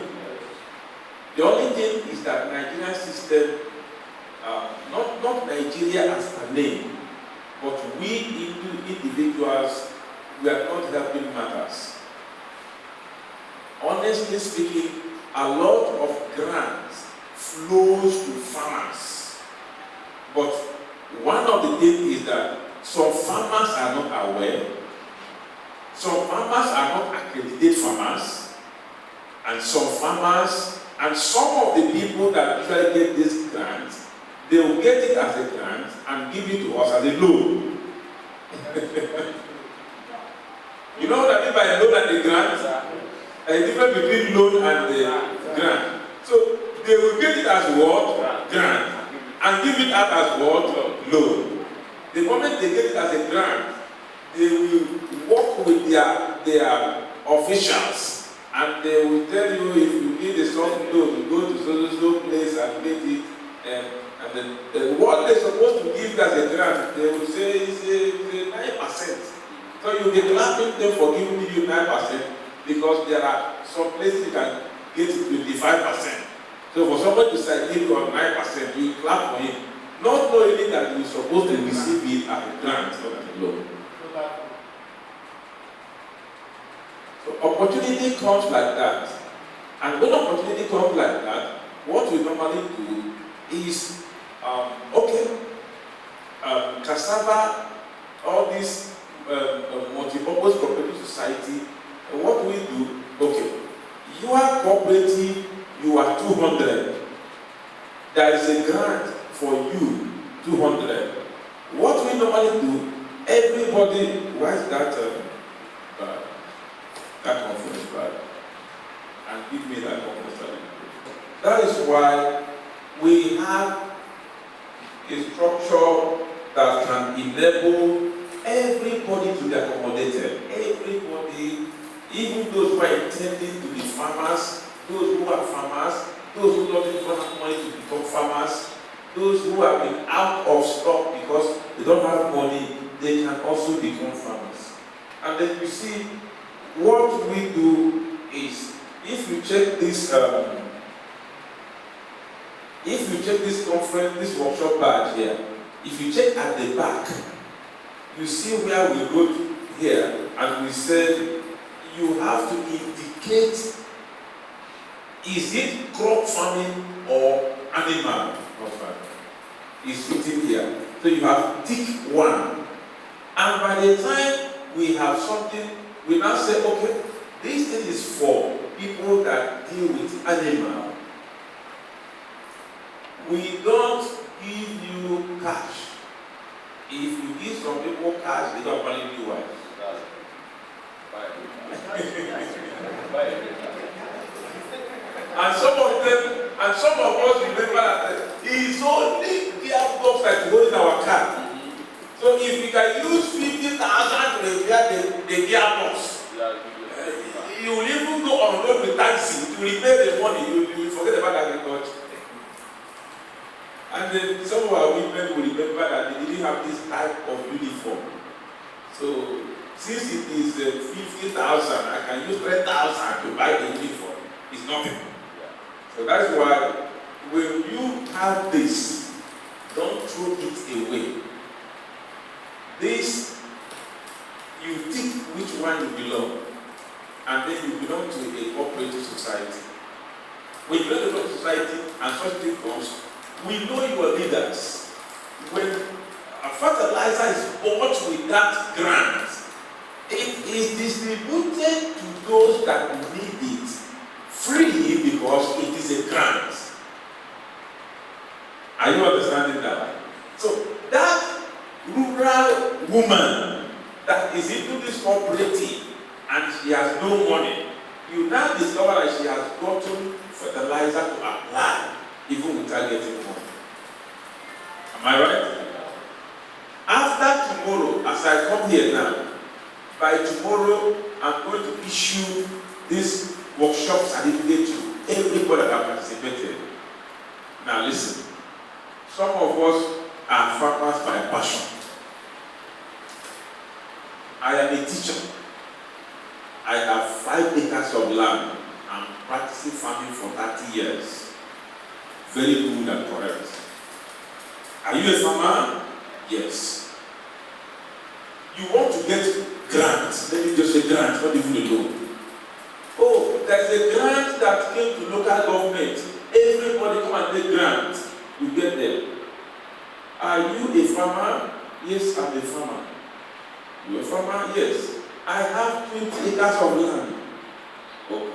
[SPEAKER 1] The only thing is that Nigerian system, not Nigeria as a name, but we individuals, we are not helping matters. Honestly speaking, a lot of grants flows to farmers. But one of the things is that some farmers are not aware, some farmers are not accredited farmers, and some farmers, and some of the people that usually get this grant, they will get it as a grant and give it to us as a loan. You know what I mean by a loan and a grant? A difference between loan and the grant. So they will get it as what? Grant. And give it out as what? Loan. The moment they get it as a grant, they will work with their officials, and they will tell you if you need a soft loan, you go to so place and get it. And then what they're supposed to give as a grant, they will say is 9%. So you'll be clapping them for giving you 9%, because there are some places you can get it 25%. So for somebody to say give you 9%, you clap for him, not knowing that you're supposed to receive it as a grant or as a loan. So opportunity comes like that. And when opportunity comes like that, what we normally do is, cassava, all this multipurpose cooperative society, what we do, you are cooperative, you are 200. There is a grant for you, 200. What we normally do, everybody, why is that conference bad? And give me that conference bad. That is why we have a structure that can enable everybody to be accommodated. Everybody, even those who are intending to be farmers, those who are farmers, those who don't even have money to become farmers, those who have been out of stock because they don't have money, they can also become farmers. And then you see, what we do is, if you check this conference, this workshop badge here, if you check at the back, you see where we wrote here, and we said you have to indicate, is it crop farming or animal farming? It's written here. So you have tick one. And by the time we have something, we now say, okay, this thing is for people that deal with animal. We don't give you cash. If you give some people cash, they don't value you wives. And some of us remember that it's only gearbox that goes in our car. So if you can use 50,000 to repair the gearbox, you will even go on road with taxi to repair the money. You will forget about agriculture. And then some of our women will remember that they didn't have this type of uniform. So since it is 50,000, I can use 3,000 to buy the uniform. It's nothing. So that's why when you have this, don't throw it away. This, you think which one you belong, and then you belong to a cooperative society. When you belong to a cooperative society and such thing comes, we know your leaders. When a fertilizer is bought with that grant, it is distributed to those that need it free because it is a grant. Are you understanding that? So that rural woman that is into this cooperative and she has no money, you now discover that she has gotten fertilizer to apply even without getting money. Am I right? After tomorrow, as I come here now, by tomorrow I'm going to issue this workshop certificate to everybody that participated. Now listen, some of us are farmers by passion. I am a teacher. I have 5 acres of land. I'm practicing farming for 30 years. Very good and correct. Are you a farmer? Yes. You want to get grants. Let me just say grants, not even a loan. Oh, there's a grant that came to local government. Everybody come and take grant. You get them. Are you a farmer? Yes, I'm a farmer. You a farmer? Yes. I have 20 acres of land. Okay.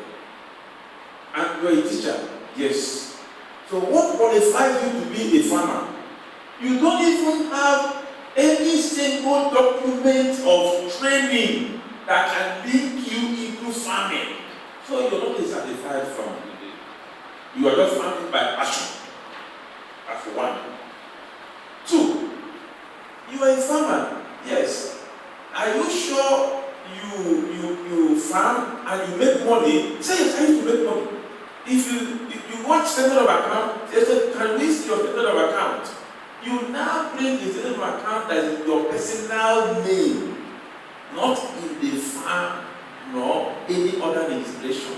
[SPEAKER 1] And you're a teacher? Yes. So what qualifies you to be a farmer? You don't even have any single document of training that can link you into farming. So you're not a certified farmer. You are just farming by passion. That's one. 2, you are a farmer. Yes. Are you sure you farm and you make money? Say yes, I used to make money. If you want statement of account, they say, can we see your statement of account? You now bring the statement of account that is your personal name, not in the farm nor any other registration.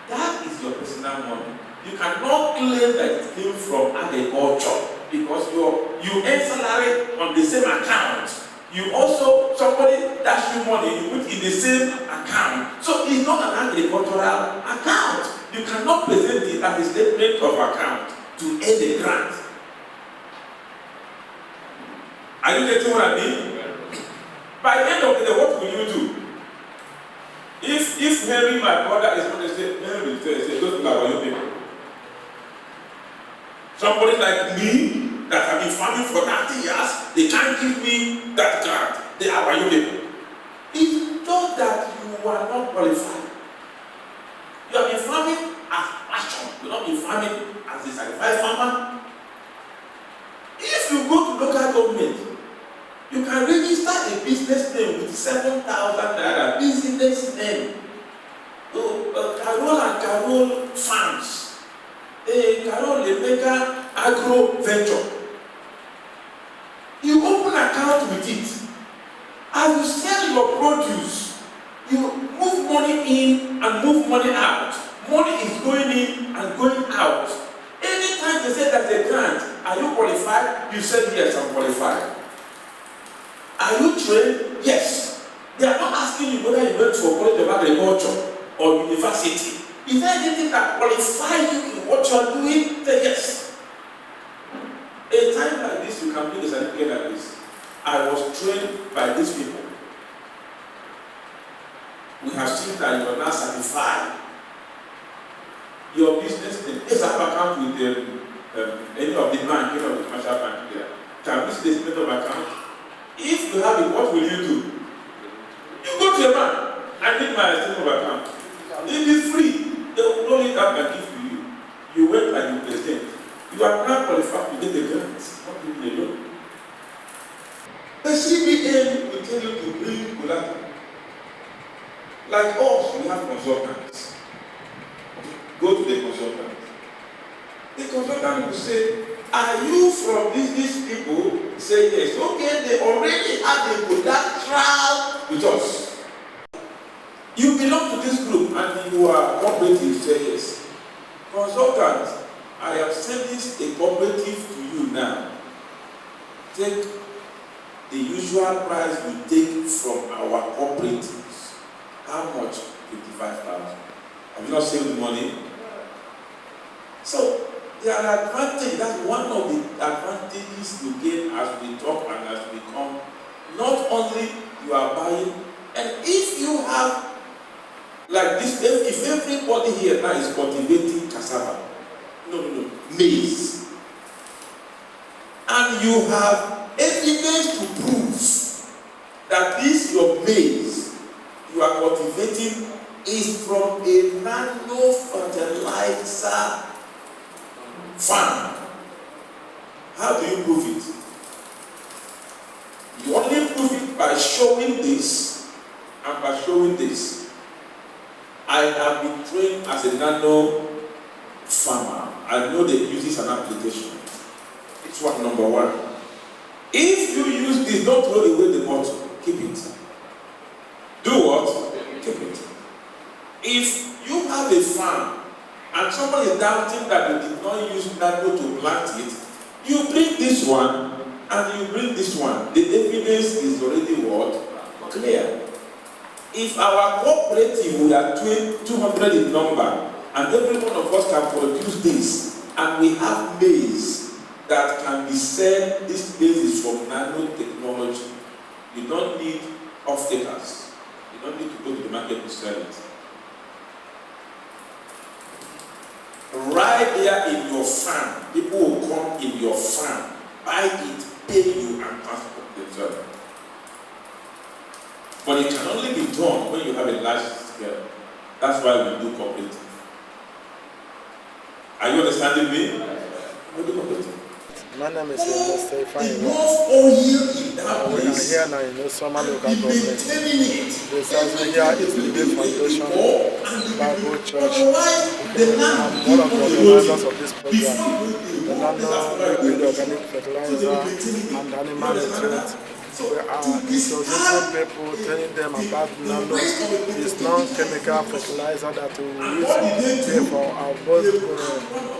[SPEAKER 1] That is your personal money. You cannot claim that it came from agriculture because you earn salary on the same account. You also, somebody dash you money, you put in the same account. So it's not an agricultural account. You cannot present it as a statement of account to earn a grant. Are you getting what I mean? By the end of the day, what will you do? If Henry, my brother, is going to say, Henry, say, those people are your people. Somebody like me that have been farming for 30 years, they can't give me that grant. They are your people. It's just that you are not qualified. You have been farming as passion. You have not been farming as a certified farmer. If you go to local government, you can register a business name with 7,000 naira business name. Carol and Carol Farms. Carol Lemeka Agro Venture. You open an account with it. As you sell your produce, you move money in and move money out. Money is going in and going out. Anytime they say that they grant, are you qualified? You said yes, I'm qualified. Are you trained? Yes. They are not asking you whether you went to a college of agriculture or university. Is there anything that qualifies you in what you are doing? Say yes. A time like this, you can bring a certificate like this. I was trained by these people. We have seen that you are now certified. Your business name, let's have account with any of the bank, any of the commercial bank here. Can we see the statement of account? If you have it, what will you do? You go to a bank, I need my statement of account. It is free. They will not leave that and give to you. You went and you present. You are now qualified to get the grants, not even a loan. The CBN will tell you to bring collateral. Like us, we have consultants. Go to the consultant. The consultant will say, are you from these people? Say yes. Okay, they already have a collateral with us. You belong to this group and you are cooperative. Say yes. Consultant, I am sending a cooperative to you now. Take the usual price we take from our cooperatives. How much? 55,000. Have you not saved the money? So, there are advantages. That's one of the advantages you gain as we talk and as we come. Not only you are buying, and if you have, like this, if everybody here now is cultivating cassava, maize, and you have evidence to prove that this your maize you are cultivating is from a nano fertilizer farm. How do you prove it? You only prove it by showing this and by showing this. I have been trained as a nano farmer. I know the uses and application. It's what number one. If you use this, don't throw away the bottle. Keep it. Do what? Keep it. If you have a farm and somebody is doubting that you did not use nano to plant it, you bring this one and you bring this one. The evidence is already what? Clear. If our cooperative, we are 200 in number, and every one of us can produce this, and we have maize that can be said this maize is from nanotechnology, you don't need off-takers. You don't need to go to the market to sell it. Right there in your farm, people will come in your farm, buy it, pay you, and transport themselves. But it can only be done when you have a large scale. That's why we do cooperative. Are you understanding me? We do cooperative.
[SPEAKER 7] My name is Mr. Ifeanyi. We are here now in Osama local government. The Southern here is the Big Foundation Bible Church. I'm one of the organizers of this program. The Nano Liquid Organic Fertilizer and Animal Nutrient. We are introducing people, telling them about nano. It's non-chemical fertilizer that we use for our both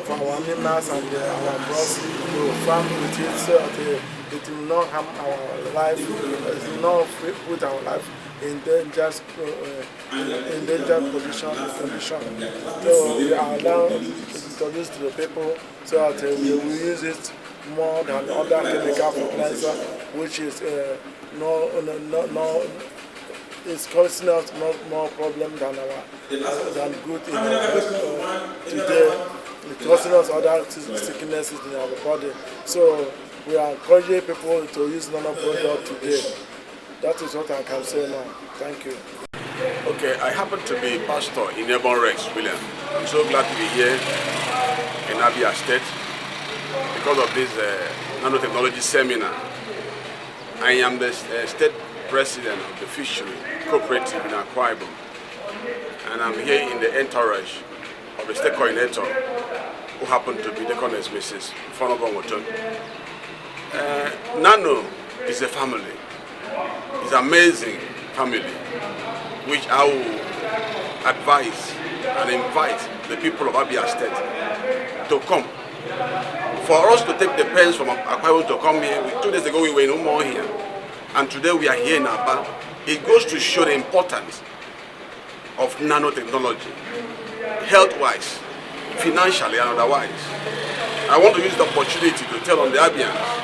[SPEAKER 7] for our animals and our crops to farm with it so that it will not harm our life, it will not put our life endangered condition. So we are now introduced to the people so that we will use it more than other chemical fertilizer, which is it's causing us more problem than good in today. It's causing us other sicknesses in our body. So we are encouraging people to use nano product today. That is what I can say now. Thank you.
[SPEAKER 8] Okay, I happen to be pastor in Ebon Rex, William. I'm so glad to be here in Abia State because of this nanotechnology seminar. I am the state president of the fishery cooperative in Akwa Ibom, and I'm here in the entourage of the state coordinator, who happened to be the Deaconess Mrs. Fonogon. Nano is a family. It's an amazing family, which I will advise and invite the people of Abia State to come. For us to take the pens from Akwa Ibom to come here, 2 days ago we were in Umo here, and today we are here in Aba. It goes to show the importance of nanotechnology, health-wise, financially and otherwise. I want to use the opportunity to tell on the Abians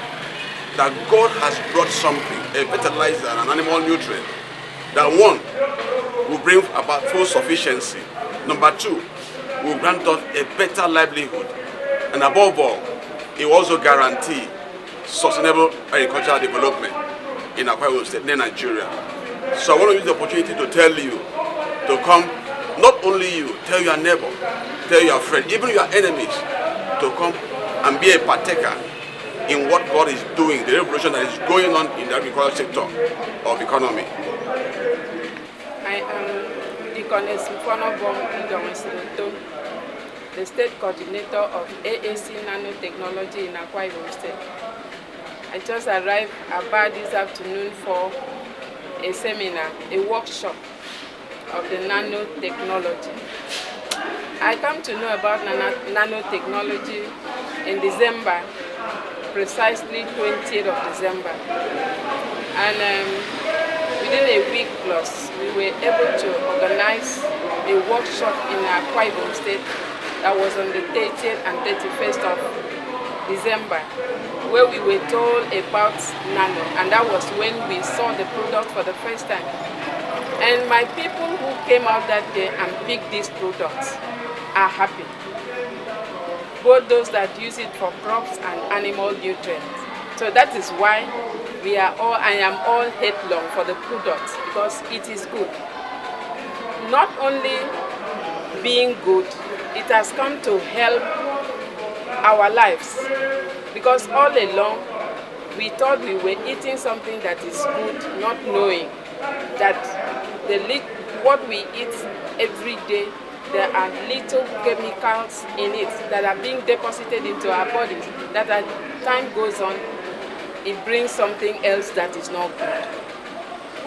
[SPEAKER 8] that God has brought something, a fertilizer, an animal nutrient, that one will bring about full sufficiency. Number two, will grant us a better livelihood. And above all, it will also guarantee sustainable agricultural development in Akwa Ibom State, Nigeria. So I want to use the opportunity to tell you to come, not only you, tell your neighbor, tell your friend, even your enemies, to come and be a partaker in what God is doing, the revolution that is going on in the agricultural sector of economy.
[SPEAKER 9] I am Deaconess Fonogon, the state coordinator of AAC Nanotechnology in Akwa Ibom State. I just arrived about this afternoon for a seminar, a workshop of the nanotechnology. I come to know about nanotechnology in December, precisely 20th of December. And within a week plus, we were able to organize a workshop in Akwa Ibom State that was on the 30th and 31st of December, where we were told about nano, and that was when we saw the product for the first time. And my people who came out that day and picked these products are happy. Both those that use it for crops and animal nutrients. So that is why I am all headlong for the products, because it is good. Not only being good, it has come to help our lives, because all along we thought we were eating something that is good, not knowing that what we eat every day, there are little chemicals in it that are being deposited into our bodies, that as time goes on, it brings something else that is not good.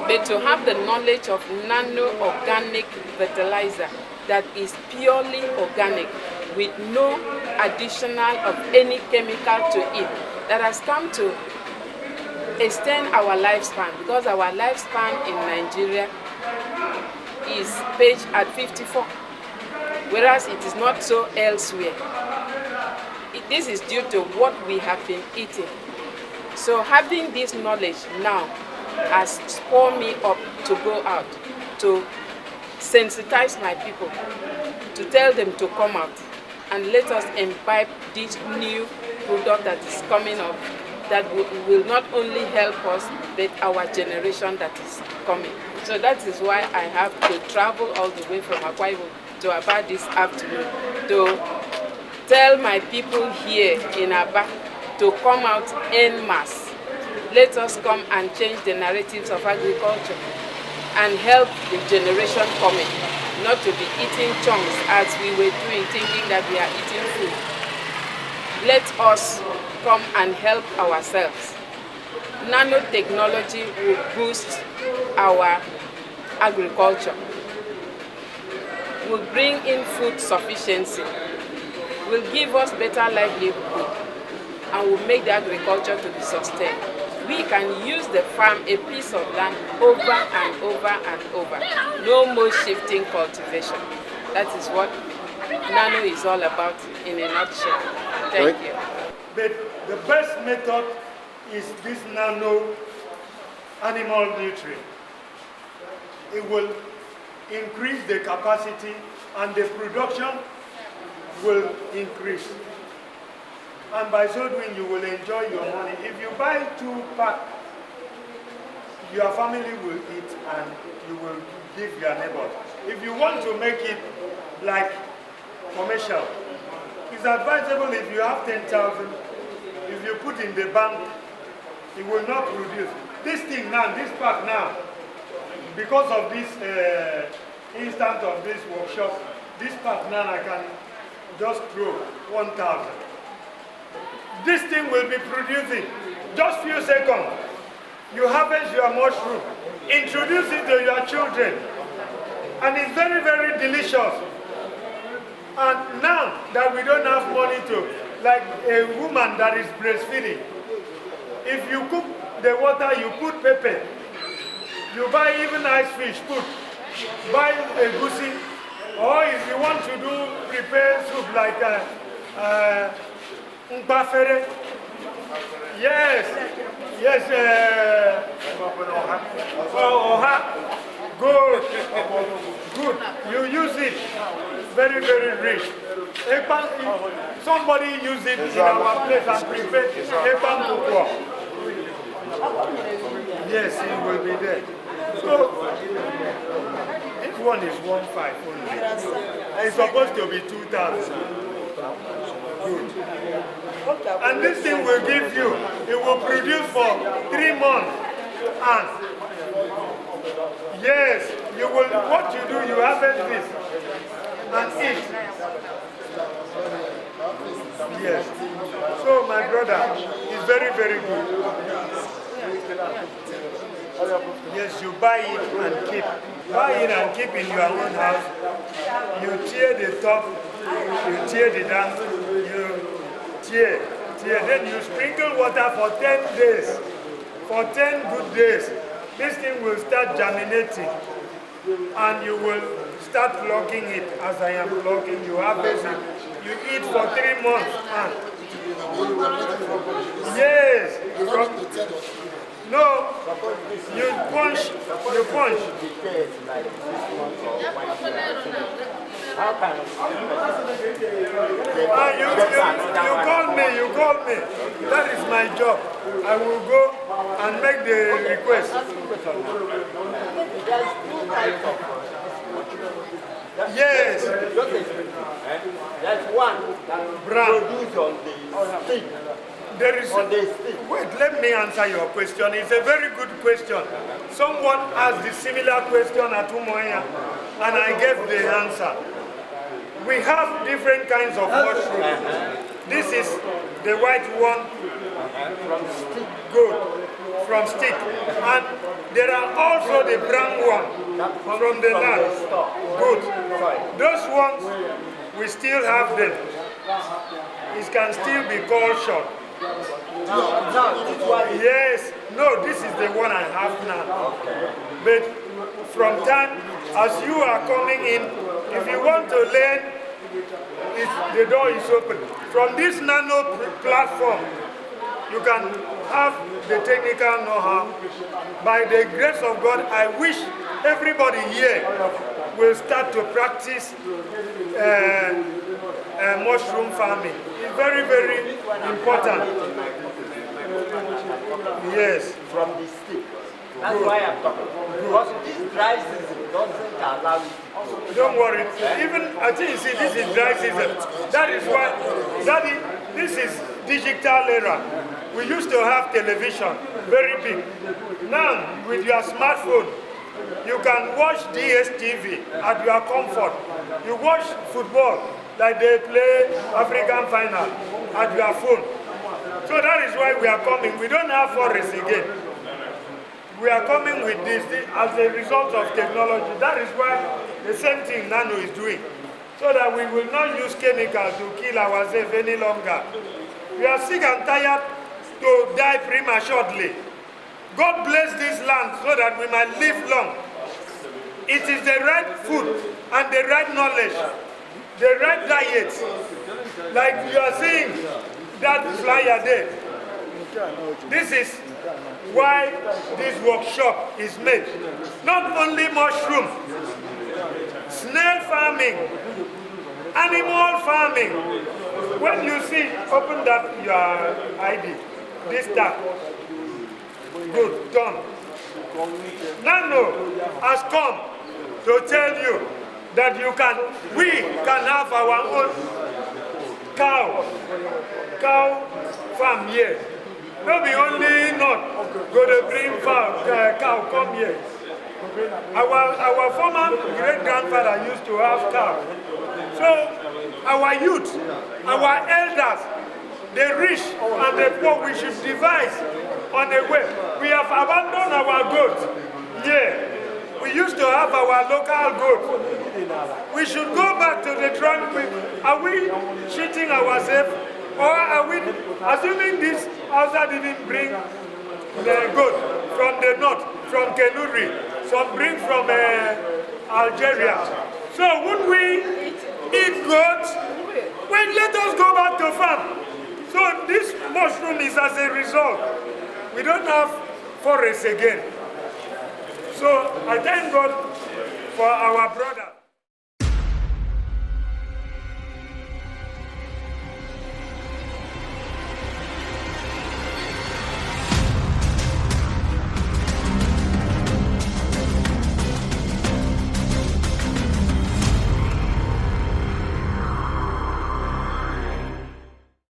[SPEAKER 9] But to have the knowledge of nano-organic fertilizer that is purely organic, with no additional of any chemical to it, that has come to extend our lifespan, because our lifespan in Nigeria is paged at 54, whereas it is not so elsewhere. This is due to what we have been eating. So having this knowledge now has spurred me up to go out, to sensitize my people, to tell them to come out and let us imbibe this new product that is coming up, that will not only help us, but our generation that is coming. So that is why I have to travel all the way from Akwa Ibom to Abia this afternoon to tell my people here in Abia to come out en masse. Let us come and change the narratives of agriculture and help the generation coming, not to be eating chunks as we were doing, thinking that we are eating food. Let us come and help ourselves. Nanotechnology will boost our agriculture, will bring in food sufficiency, will give us better livelihood, and will make the agriculture to be sustained. we can use the farm, a piece of land, over and over and over. No more shifting cultivation. That is what nano is all about in a nutshell. Thank you.
[SPEAKER 10] But the best method is this nano animal nutrient. It will increase the capacity and the production will increase. And by so doing, you will enjoy your money. If you buy 2 packs, your family will eat and you will give your neighbors. If you want to make it like commercial, it's advisable if you have 10,000, if you put in the bank, it will not produce. This thing now, this pack now, because of this instant of this workshop, this pack now I can just throw 1,000. This thing will be producing just few seconds. You harvest your mushroom, introduce it to your children, and it's very, very delicious. And now that we don't have money to, like a woman that is breastfeeding, if you cook the water, you put pepper, you buy even ice fish, buy a goosey, or if you want to do prepare soup like Mbafere. Yes, oha. Good. You use it. Very, very rich. Somebody use it in our place and prepare Epam Kukwa. Yes, it will be there. So, this one is 1.5 only. It's supposed to be 2,000. Good. And this thing will give you, it will produce for 3 months. And yes, you will, what you do, you harvest this and eat. Yes. So my brother is very, very good. Yes, you buy it and keep. Buy it and keep in your own house. You tear the top, you tear the down, you tear. Then you sprinkle water for 10 days. For 10 good days. This thing will start germinating. And you will start plucking it as I am plucking. You harvest it. You eat for 3 months. And yes. No, you punch. You call me. That is my job. I will go and make the request. Yes.
[SPEAKER 11] That's one that produce on the stick.
[SPEAKER 10] There is wait, let me answer your question. It's a very good question. Someone asked the similar question at Umoya, and I gave the answer. We have different kinds of mushrooms. This is the white one from stick. Good. From stick. And there are also the brown one from the land. Good. Those ones, we still have them. It can still be called short. Yes, no, this is the one I have now. But from time, as you are coming in, if you want to learn, the door is open. From this nano platform, you can have the technical know-how. By the grace of God, I wish everybody here will start to practice mushroom farming. It's very, very important. Yes.
[SPEAKER 11] From the stick. That's why I'm talking. Because this dry season doesn't allow it.
[SPEAKER 10] Don't worry. Even, I think you see, this is dry season. That is why, this is digital era. We used to have television, very big. Now, with your smartphone, you can watch DSTV at your comfort. You watch football, like they play African final, at your phone. So that is why we are coming. We don't have forests again. We are coming with this as a result of technology. That is why the same thing Nano is doing. So that we will not use chemicals to kill ourselves any longer. We are sick and tired to die prematurely. God bless this land so that we might live long. It is the right food and the right knowledge, the right diet. Like you are seeing that flyer there. This is why this workshop is made. Not only mushroom, snail farming, animal farming. When you see, open that your ID, this tag. Good, done. Nano has come to tell you that we can have our own cow farm here. Not be only not go to bring cow come here. Our former great-grandfather used to have cow. So our youth, our elders, the rich and the poor, we should devise on a way. We have abandoned our goats. Yeah. We used to have our local goat. We should go back to the drawing board. Are we cheating ourselves? Or are we assuming this Hausa didn't bring the goat from the north, from Kenuri, some bring from Algeria. So would we eat goats? Well, let us go back to farm. So this mushroom is as a result. We don't have forests again. So I thank God for our brother.